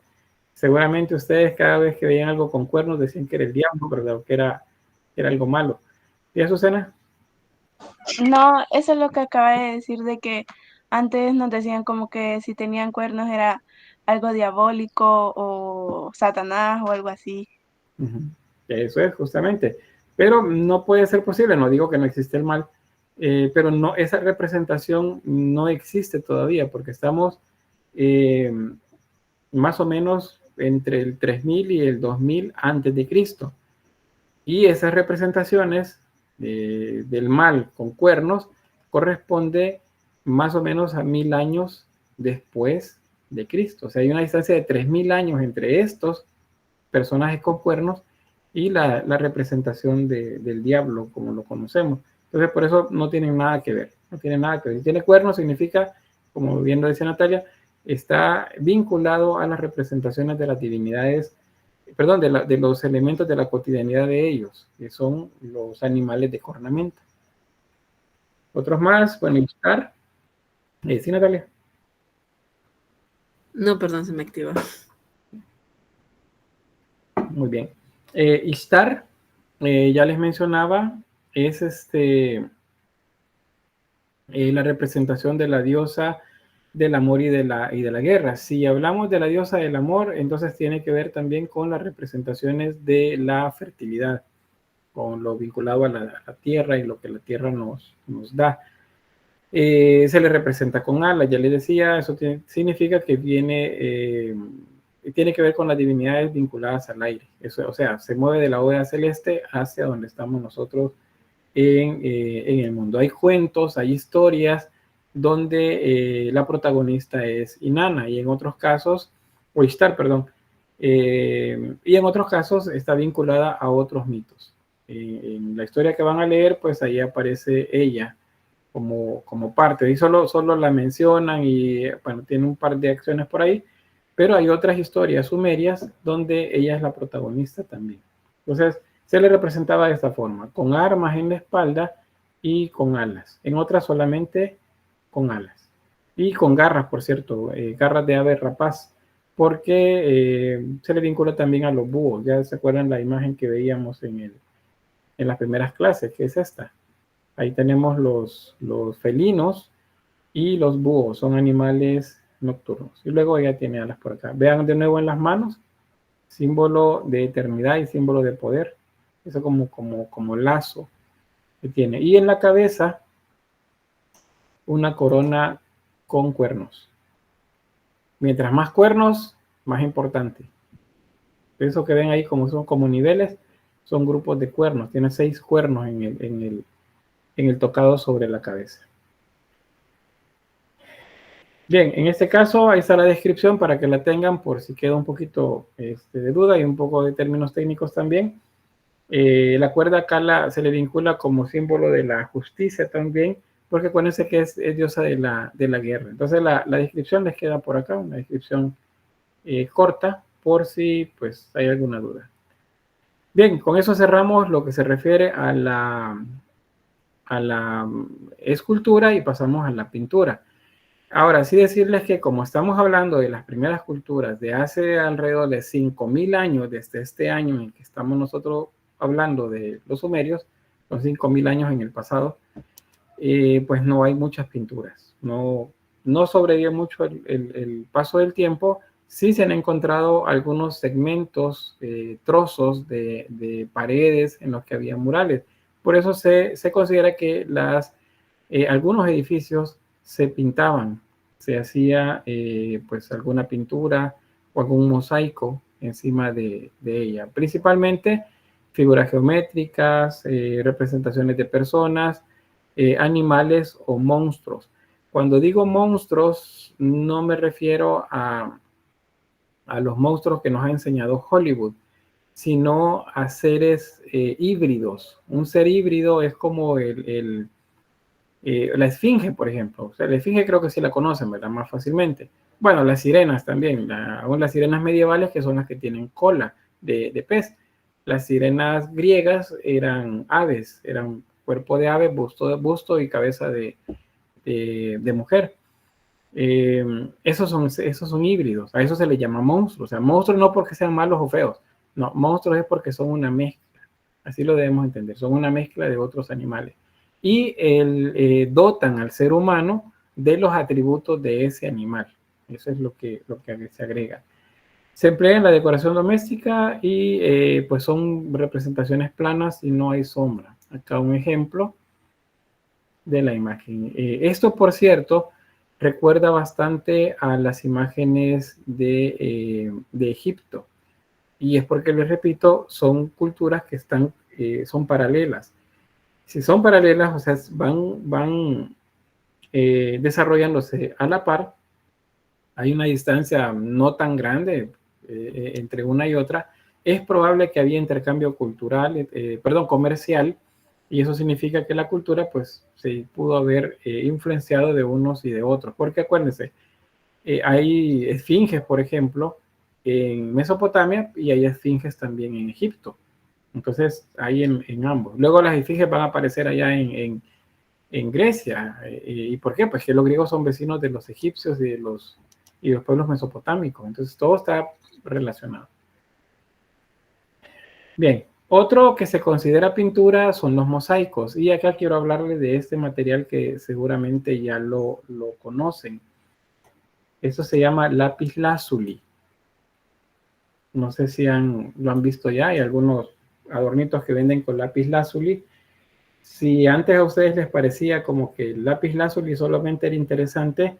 seguramente ustedes cada vez que veían algo con cuernos decían que era el diablo, ¿verdad? O que era algo malo. ¿Y Azucena? No, eso es lo que acaba de decir, de que antes nos decían como que si tenían cuernos era algo diabólico o Satanás o algo así. Eso es justamente. Pero no puede ser posible, no digo que no existe el mal, pero no, esa representación no existe todavía, porque estamos más o menos entre el 3000 y el 2000 antes de Cristo. Y esas representaciones del mal con cuernos corresponde más o menos a 1000 años después de Cristo. O sea, hay una distancia de 3000 años entre estos personajes con cuernos y la representación del diablo como lo conocemos. Entonces, por eso no tienen nada que ver. No tiene nada que ver. Si tiene cuernos significa, como bien lo decía Natalia, está vinculado a las representaciones de las divinidades, perdón, de los elementos de la cotidianidad de ellos, que son los animales de cornamenta. Otros más, pueden ilustrar. ¿Sí, Natalia? No, perdón, se me activa. Muy bien. Ishtar, ya les mencionaba, es la representación de la diosa del amor y de la guerra. Si hablamos de la diosa del amor, entonces tiene que ver también con las representaciones de la fertilidad, con lo vinculado a la tierra y lo que la tierra nos da. Se le representa con alas, ya les decía, eso significa que tiene que ver con las divinidades vinculadas al aire. Eso, o sea, se mueve de la bóveda celeste hacia donde estamos nosotros en el mundo. Hay cuentos, hay historias donde la protagonista es Inanna y en otros casos, o Ishtar, perdón, y en otros casos está vinculada a otros mitos. En la historia que van a leer, pues ahí aparece ella como parte, y solo la mencionan y bueno, tiene un par de acciones por ahí, pero hay otras historias sumerias donde ella es la protagonista también. Entonces, se le representaba de esta forma, con armas en la espalda y con alas. En otras solamente con alas. Y con garras, por cierto, garras de ave rapaz, porque se le vincula también a los búhos. Ya se acuerdan la imagen que veíamos en las primeras clases, que es esta. Ahí tenemos los felinos y los búhos, son animales nocturnos. Y luego ella tiene alas por acá. Vean de nuevo en las manos, símbolo de eternidad y símbolo de poder. Eso como lazo que tiene. Y en la cabeza, una corona con cuernos. Mientras más cuernos, más importante. Eso que ven ahí son como niveles, son grupos de cuernos. Tiene 6 cuernos en el tocado sobre la cabeza. Bien, en este caso ahí está la descripción para que la tengan por si queda un poquito de duda y un poco de términos técnicos también. La cuerda acá se le vincula como símbolo de la justicia también, porque acuérdense que es diosa de la guerra. Entonces la descripción les queda por acá, una descripción corta, por si pues hay alguna duda. Bien, con eso cerramos lo que se refiere a la escultura y pasamos a la pintura. Ahora, sí decirles que como estamos hablando de las primeras culturas de hace alrededor de 5.000 años, desde este año en que estamos nosotros hablando de los sumerios, son 5.000 años en el pasado, pues no hay muchas pinturas. No sobrevive mucho el paso del tiempo. Sí se han encontrado algunos segmentos, trozos de paredes en los que había murales. Por eso se considera que algunos edificios se pintaban, se hacía pues alguna pintura o algún mosaico encima de ella. Principalmente figuras geométricas, representaciones de personas, animales o monstruos. Cuando digo monstruos, no me refiero a los monstruos que nos ha enseñado Hollywood, sino a seres híbridos. Un ser híbrido es como la esfinge, por ejemplo. O sea, la esfinge creo que sí la conocen, ¿verdad? Más fácilmente. Bueno, las sirenas también, aún las sirenas medievales, que son las que tienen cola de pez. Las sirenas griegas eran aves, eran cuerpo de ave, busto y cabeza de mujer. Esos son híbridos, a eso se les llama monstruos. O sea, monstruos no porque sean malos o feos, no, monstruos es porque son una mezcla, así lo debemos entender, son una mezcla de otros animales y dotan al ser humano de los atributos de ese animal. Eso es lo que se agrega. Se emplea en la decoración doméstica y pues son representaciones planas y no hay sombra. Acá un ejemplo de la imagen. Esto, por cierto, recuerda bastante a las imágenes de Egipto. Y es porque, les repito, son culturas que son paralelas. Si son paralelas, o sea, van desarrollándose a la par, hay una distancia no tan grande entre una y otra, es probable que había intercambio cultural, comercial, y eso significa que la cultura pues se pudo haber influenciado de unos y de otros, porque acuérdense, hay esfinges, por ejemplo, en Mesopotamia y hay esfinges también en Egipto. Entonces, hay en ambos. Luego las esfinges van a aparecer allá en Grecia. ¿Y por qué? Pues que los griegos son vecinos de los egipcios y de los pueblos mesopotámicos. Entonces, todo está relacionado. Bien, otro que se considera pintura son los mosaicos. Y acá quiero hablarles de este material que seguramente ya lo conocen. Eso se llama lapislázuli. No sé si lo han visto ya. Hay algunos adornitos que venden con lapislázuli. Si antes a ustedes les parecía como que el lapislázuli solamente era interesante,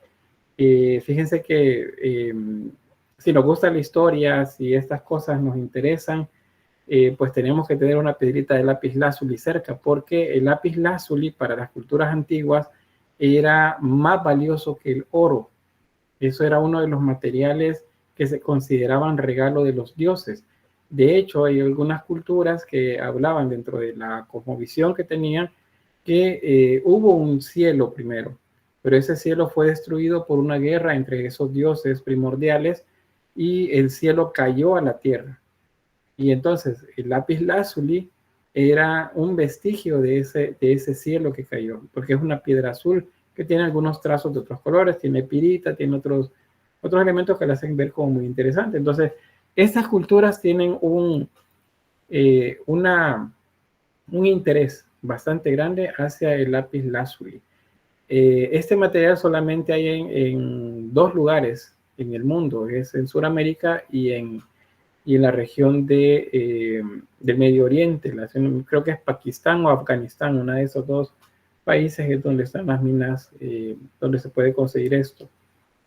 fíjense que si nos gusta la historia, si estas cosas nos interesan, pues tenemos que tener una piedrita de lapislázuli cerca, porque el lapislázuli para las culturas antiguas era más valioso que el oro. Eso era uno de los materiales que se consideraban regalo de los dioses. De hecho, hay algunas culturas que hablaban dentro de la cosmovisión que tenían que hubo un cielo primero, pero ese cielo fue destruido por una guerra entre esos dioses primordiales y el cielo cayó a la tierra. Y entonces el lapislázuli era un vestigio de ese cielo que cayó, porque es una piedra azul que tiene algunos trazos de otros colores, tiene pirita, tiene otros elementos que la hacen ver como muy interesante. Entonces, estas culturas tienen un interés bastante grande hacia el lapislázuli. Este material solamente hay en 2 lugares en el mundo, es en Sudamérica y en la región del Medio Oriente, creo que es Pakistán o Afganistán, una de esos 2 países es donde están las minas, donde se puede conseguir esto.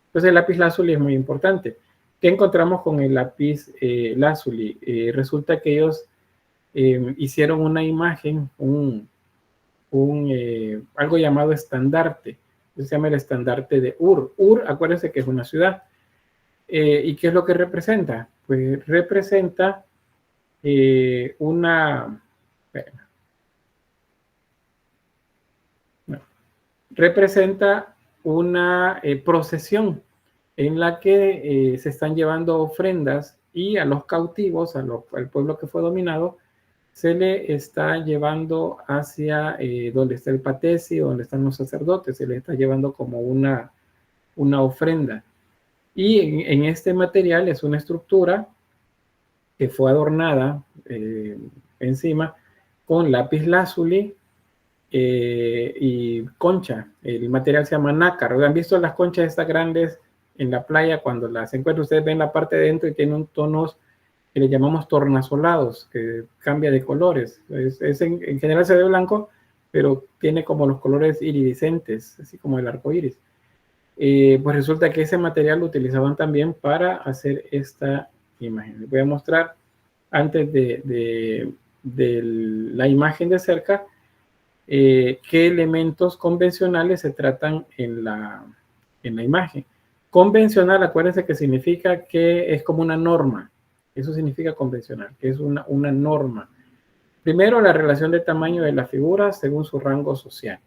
Entonces el lapislázuli es muy importante. ¿Qué encontramos con el lapislázuli? Resulta que ellos hicieron una imagen, algo llamado estandarte. Se llama el estandarte de Ur. Ur, acuérdense que es una ciudad. ¿Y qué es lo que representa? Pues representa una procesión en la que se están llevando ofrendas y a los cautivos, al pueblo que fue dominado, se le está llevando hacia donde está el patesi, donde están los sacerdotes, se le está llevando como una ofrenda. Y en este material es una estructura que fue adornada encima con lapislázuli y concha. El material se llama nácar. ¿Han visto las conchas estas grandes en la playa? Cuando las encuentran, ustedes ven la parte de dentro y tiene un tonos que le llamamos tornasolados, que cambia de colores. En general se ve blanco, pero tiene como los colores iridiscentes, así como el arco iris. Pues resulta que ese material lo utilizaban también para hacer esta imagen. Les voy a mostrar antes de la imagen de cerca qué elementos convencionales se tratan en la imagen. Convencional, acuérdense que significa que es como una norma. Eso significa convencional, que es una norma. Primero, la relación de tamaño de la figura según su rango social.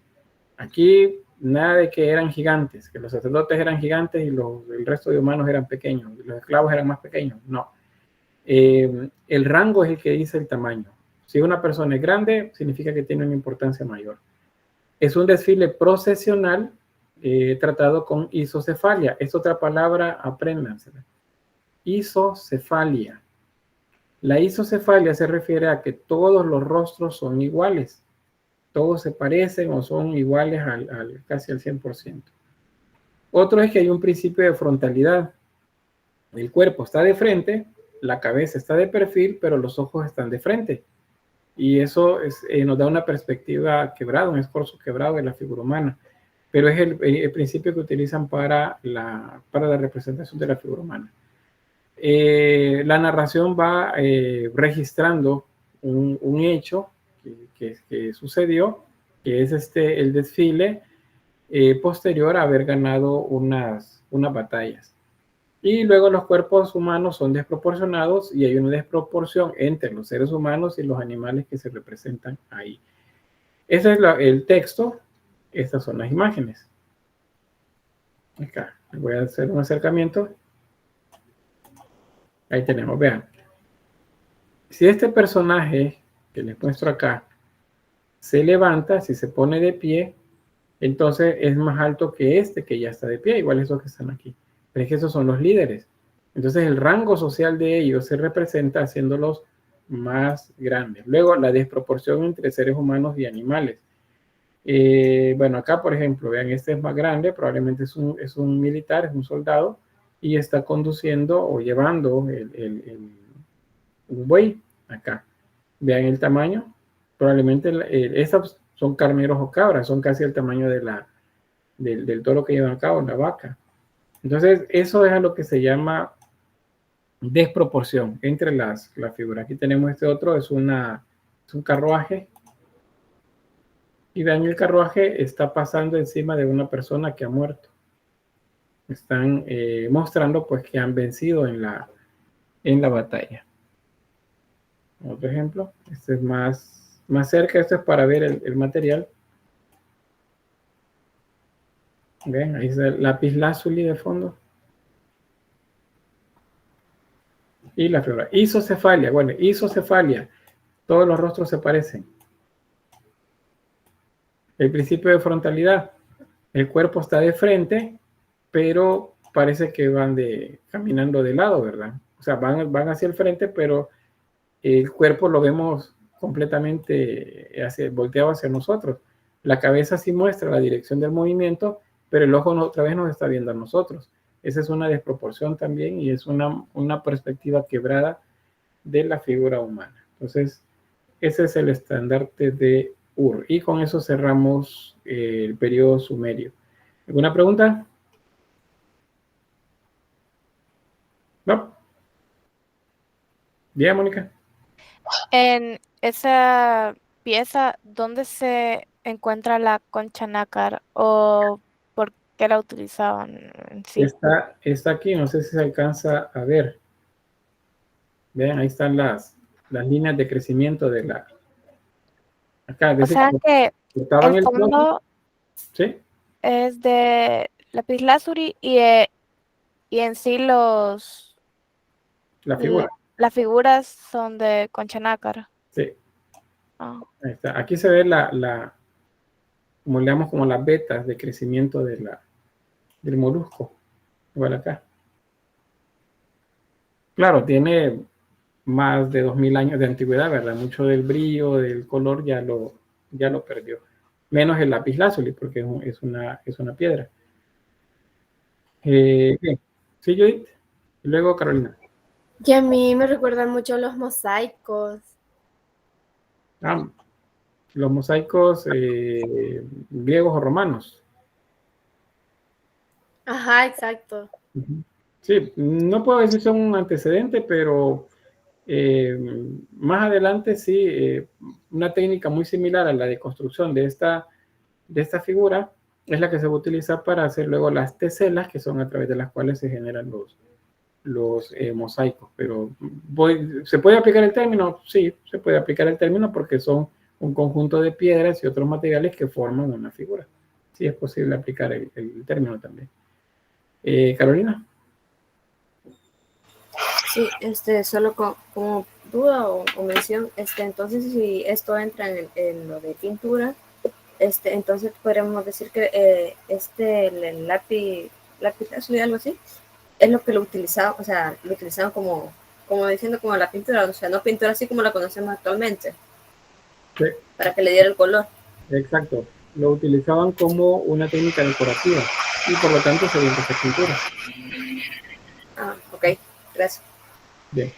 Aquí nada de que eran gigantes, que los sacerdotes eran gigantes y el resto de humanos eran pequeños, los esclavos eran más pequeños. No. El rango es el que dice el tamaño. Si una persona es grande, significa que tiene una importancia mayor. Es un desfile procesional tratado con isocefalia. Es otra palabra, apréndansela. Isocefalia. La isocefalia se refiere a que todos los rostros son iguales. Todos se parecen o son iguales casi al 100%. Otro es que hay un principio de frontalidad. El cuerpo está de frente, la cabeza está de perfil, pero los ojos están de frente. Y eso nos da una perspectiva quebrada, un escorzo quebrado de la figura humana. Pero es el principio que utilizan para la representación de la figura humana. La narración va registrando un hecho que sucedió, que es el desfile posterior a haber ganado unas batallas. Y luego los cuerpos humanos son desproporcionados y hay una desproporción entre los seres humanos y los animales que se representan ahí. Ese es el texto, estas son las imágenes. Acá, voy a hacer un acercamiento. Ahí tenemos, vean. Si este personaje que les muestro acá se levanta, si se pone de pie, entonces es más alto que este que ya está de pie, igual esos que están aquí. Pero es que esos son los líderes. Entonces el rango social de ellos se representa haciéndolos más grandes. Luego, la desproporción entre seres humanos y animales. Bueno, acá, por ejemplo, vean, este es más grande, probablemente es un militar, es un soldado, y está conduciendo o llevando un buey acá. Vean el tamaño, probablemente estas son carneros o cabras, son casi el tamaño del toro que llevan a cabo, la vaca. Entonces, eso es a lo que se llama desproporción entre las figuras. Aquí tenemos este otro, es un carruaje. Y vean, el carruaje está pasando encima de una persona que ha muerto. Están mostrando pues que han vencido en la batalla. Otro ejemplo, este es más cerca, esto es para ver el material. Ven, ahí está el lapislázuli de fondo. Y la figura. Isocefalia, bueno, isocefalia, todos los rostros se parecen. El principio de frontalidad, el cuerpo está de frente, pero parece que van caminando de lado, ¿verdad? O sea, van hacia el frente, pero el cuerpo lo vemos completamente volteado hacia nosotros. La cabeza sí muestra la dirección del movimiento, pero el ojo otra vez nos está viendo a nosotros. Esa es una desproporción también y es una perspectiva quebrada de la figura humana. Entonces, ese es el estandarte de Ur. Y con eso cerramos el periodo sumerio. ¿Alguna pregunta? ¿No? Bien, Mónica. En esa pieza, ¿dónde se encuentra la concha nácar o por qué la utilizaban en sí? Está aquí, no sé si se alcanza a ver. Vean, ahí están las líneas de crecimiento de la... Acá, O sea que el fondo ¿sí? es de lapislázuli y en sí las figuras son de concha nácar. Sí. Oh. Ahí está. Aquí se ve como le damos como las vetas de crecimiento del molusco. Igual acá. Claro, tiene más de 2000 años de antigüedad, ¿verdad? Mucho del brillo, del color ya lo perdió. Menos el lapislázuli, porque es una piedra. Bien. Sí, Judith. Y luego Carolina. Que a mí me recuerdan mucho los mosaicos. Los mosaicos griegos o romanos. Ajá, exacto. Sí, no puedo decir son un antecedente, pero más adelante sí, una técnica muy similar a la de construcción de esta figura es la que se va a utilizar para hacer luego las teselas, que son a través de las cuales se generan los mosaicos. Pero ¿se puede aplicar el término? Sí, se puede aplicar el término porque son un conjunto de piedras y otros materiales que forman una figura. Sí es posible aplicar el término también. Carolina. Sí, solo como duda o mención, entonces si esto entra en lo de pintura, entonces podríamos decir que el lápiz azul, algo así, es lo que lo utilizaban, o sea, lo utilizaban como diciendo como la pintura, o sea, no pintura así como la conocemos actualmente, sí, para que le diera el color. Exacto, lo utilizaban como una técnica decorativa y por lo tanto se dio esa pintura. Ok, gracias. Bien.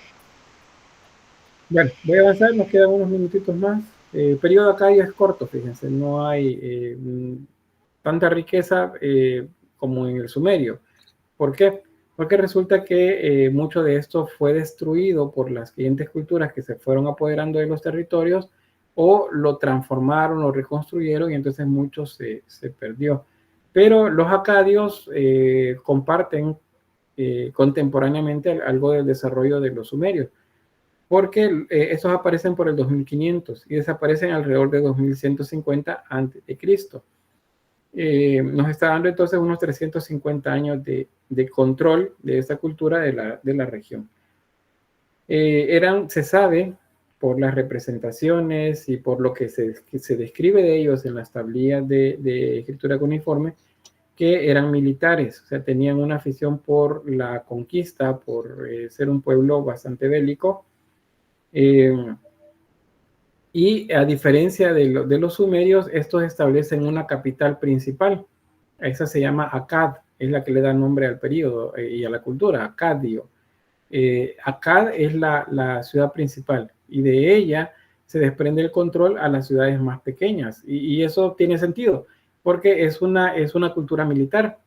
Bueno, voy a avanzar, nos quedan unos minutitos más. El periodo acá ya es corto, fíjense, no hay tanta riqueza como en el sumerio. ¿Por qué? Porque resulta que mucho de esto fue destruido por las siguientes culturas que se fueron apoderando de los territorios o lo transformaron, lo reconstruyeron y entonces mucho se perdió. Pero los acadios comparten contemporáneamente algo del desarrollo de los sumerios, porque estos aparecen por el 2500 y desaparecen alrededor de 2150 a.C. Nos está dando entonces unos 350 años de control de esta cultura de la región. Se sabe por las representaciones y por lo que se describe de ellos en las tablillas de escritura cuneiforme, que eran militares, o sea, tenían una afición por la conquista, por ser un pueblo bastante bélico, Y a diferencia de los sumerios, estos establecen una capital principal. Esa se llama Akkad, es la que le da nombre al periodo y a la cultura, Akkadio. Akkad es la ciudad principal y de ella se desprende el control a las ciudades más pequeñas. Y eso tiene sentido porque es una cultura militar.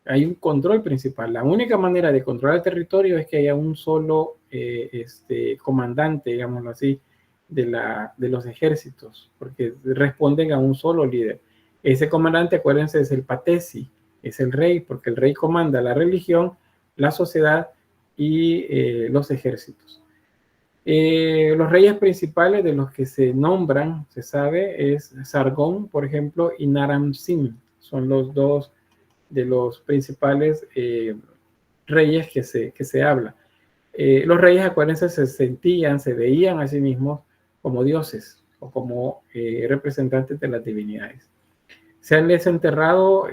Hay un control principal. La única manera de controlar el territorio es que haya un solo comandante, digámoslo así, de los ejércitos, porque responden a un solo líder. Ese comandante, acuérdense, es el patesi, es el rey, porque el rey comanda la religión, la sociedad y los ejércitos. Los reyes principales de los que se nombran, se sabe, es Sargón, por ejemplo, y Naram-Sin. Son los dos de los principales reyes que se habla. Los reyes, acuérdense, se veían a sí mismos como dioses o como representantes de las divinidades. Se han desenterrado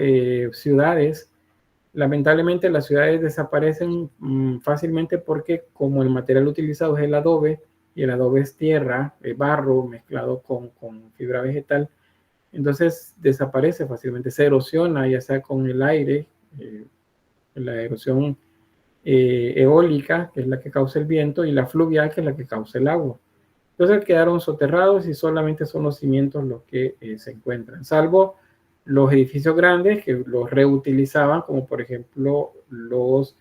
ciudades. Lamentablemente las ciudades desaparecen fácilmente porque como el material utilizado es el adobe, y el adobe es tierra, barro mezclado con fibra vegetal, entonces desaparece fácilmente, se erosiona ya sea con el aire, la erosión eólica, que es la que causa el viento, y la fluvial, que es la que causa el agua. Entonces quedaron soterrados y solamente son los cimientos los que se encuentran, salvo los edificios grandes que los reutilizaban, como por ejemplo los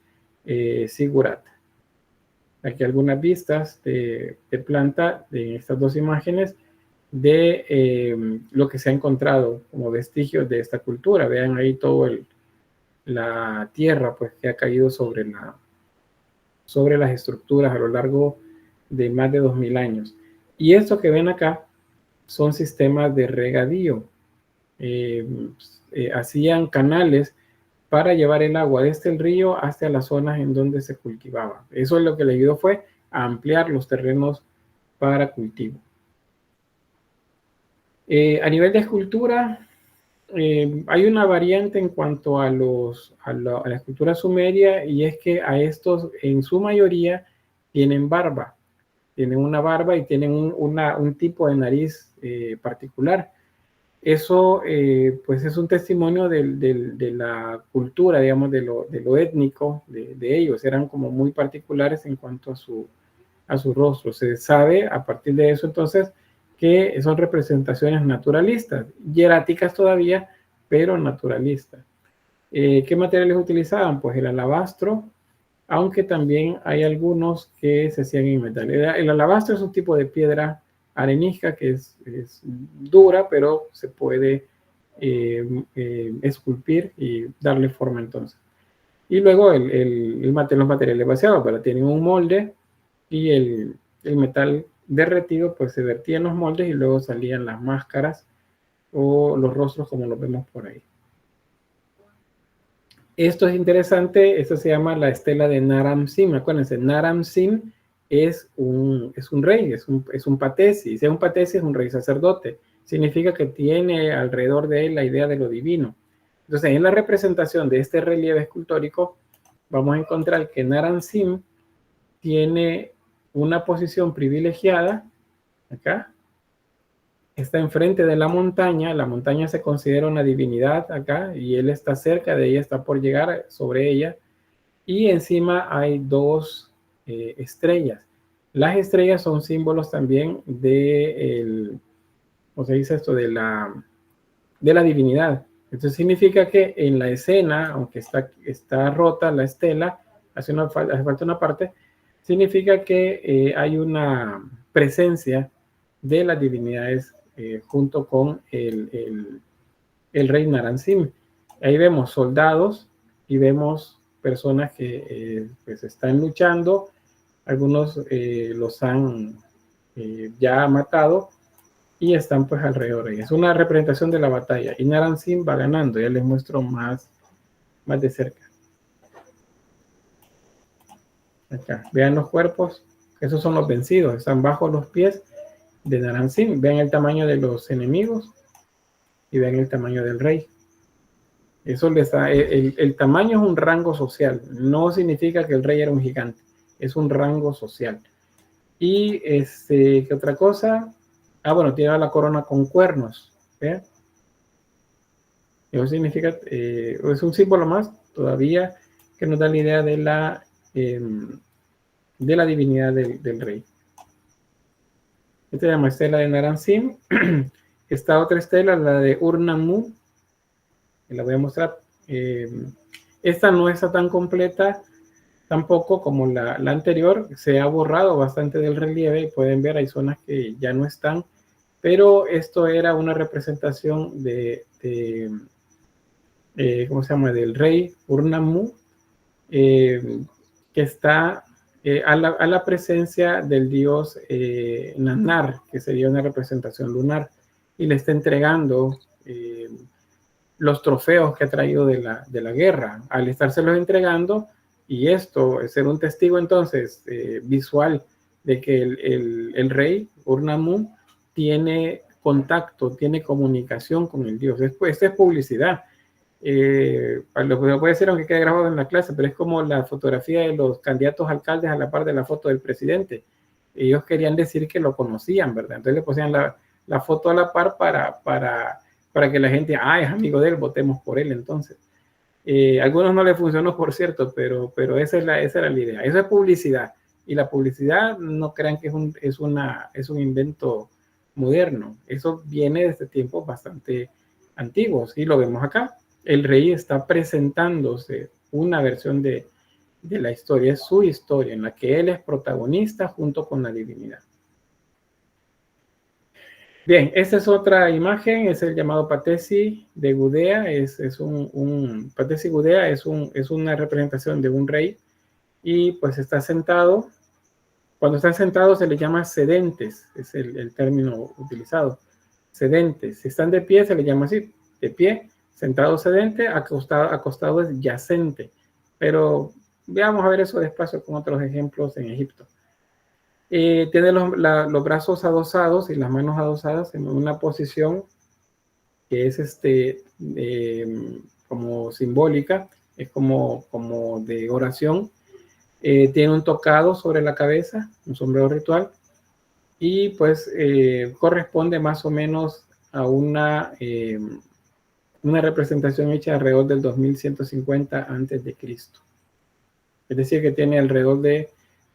zigurat. Aquí algunas vistas de planta de estas dos imágenes de lo que se ha encontrado como vestigios de esta cultura. Vean ahí todo la tierra pues, que ha caído sobre las estructuras a lo largo de más de 2000 años. Y esto que ven acá son sistemas de regadío. Hacían canales para llevar el agua desde el río hasta las zonas en donde se cultivaba. Eso es lo que le ayudó fue a ampliar los terrenos para cultivo. A nivel de escultura, hay una variante en cuanto a la escultura sumeria, y es que a estos en su mayoría tienen barba. Tienen una barba y tienen un tipo de nariz particular. Eso pues es un testimonio de la cultura, digamos, de lo étnico de ellos. Eran como muy particulares en cuanto a su rostro. Se sabe a partir de eso entonces que son representaciones naturalistas, hieráticas todavía, pero naturalistas. ¿Qué materiales utilizaban? Pues el alabastro, aunque también hay algunos que se hacían en metal. El alabastro es un tipo de piedra arenisca que es dura, pero se puede esculpir y darle forma entonces. Y luego los materiales vaciados, pero tienen un molde y el metal derretido pues se vertía en los moldes y luego salían las máscaras o los rostros como los vemos por ahí. Esto es interesante, esto se llama la estela de Naram-Sin. Acuérdense, Naram-Sin es un rey, es un patesi. Si es un patesi, es un rey sacerdote. Significa que tiene alrededor de él la idea de lo divino. Entonces, en la representación de este relieve escultórico, vamos a encontrar que Naram-Sin tiene una posición privilegiada, acá, está enfrente de la montaña se considera una divinidad acá, y él está cerca de ella, está por llegar sobre ella, y encima hay dos estrellas. Las estrellas son símbolos también ¿cómo se dice esto? De la divinidad. Entonces significa que en la escena, aunque está rota la estela, hace falta una parte, significa que hay una presencia de las divinidades junto con el rey Naram-Sin. Ahí vemos soldados y vemos personas que pues están luchando. Algunos los han ya matado y están pues alrededor. Es una representación de la batalla y Naram-Sin va ganando. Ya les muestro más de cerca. Acá, vean los cuerpos, esos son los vencidos, están bajo los pies de Naram-Sin. Vean el tamaño de los enemigos y vean el tamaño del rey. Eso les da, el tamaño es un rango social, no significa que el rey era un gigante, es un rango social. Y ¿qué otra cosa? Ah, bueno, tiene la corona con cuernos. ¿Ve? Eso significa, es un símbolo más todavía que nos da la idea de la divinidad del rey. Esta se llama estela de Naram-Sin. Esta otra estela, la de Ur-Nammu, la voy a mostrar. Esta no está tan completa tampoco como la anterior. Se ha borrado bastante del relieve y pueden ver hay zonas que ya no están, pero esto era una representación ¿cómo se llama? Del rey Ur-Nammu, que está a la presencia del dios Nannar, que sería una representación lunar, y le está entregando los trofeos que ha traído de la guerra. Al estárselos entregando, y esto es ser un testigo entonces visual de que el rey Ur-Nammu tiene contacto, tiene comunicación con el dios. Esto es publicidad. Lo puede decir aunque quede grabado en la clase, pero es como la fotografía de los candidatos alcaldes a la par de la foto del presidente. Ellos querían decir que lo conocían, ¿verdad? Entonces le ponían la foto a la par para que la gente, es amigo de él, votemos por él entonces. Algunos no le funcionó, por cierto, pero esa era la idea. Eso es publicidad. Y la publicidad no crean que es un invento moderno. Eso viene desde tiempos bastante antiguos y lo vemos acá. El rey está presentándose una versión de la historia, es su historia, en la que él es protagonista junto con la divinidad. Bien, esta es otra imagen, es el llamado Patesi de Gudea. Patesi Gudea es una representación de un rey y pues está sentado. Cuando está sentado se le llama sedentes, es el término utilizado. Sedentes. Si están de pie se le llama así, de pie. Sentado sedente, acostado es yacente. Pero veamos a ver eso despacio con otros ejemplos en Egipto. Tiene los brazos adosados y las manos adosadas en una posición que es como simbólica, es como de oración. Tiene un tocado sobre la cabeza, un sombrero ritual, y pues corresponde más o menos a una representación hecha alrededor del 2150 antes de Cristo. Es decir, que tiene alrededor de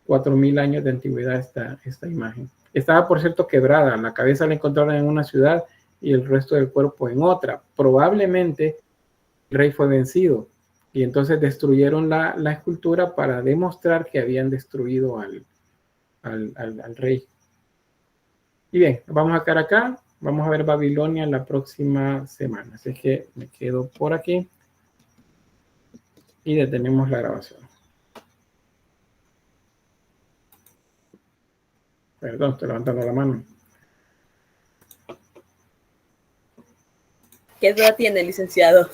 4000 años de antigüedad esta imagen. Estaba, por cierto, quebrada. La cabeza la encontraron en una ciudad y el resto del cuerpo en otra. Probablemente el rey fue vencido y entonces destruyeron la escultura para demostrar que habían destruido al rey. Y bien, vamos a quedar acá. Vamos a ver Babilonia la próxima semana. Así que me quedo por aquí y detenemos la grabación. Perdón, estoy levantando la mano. ¿Qué duda tiene, licenciado?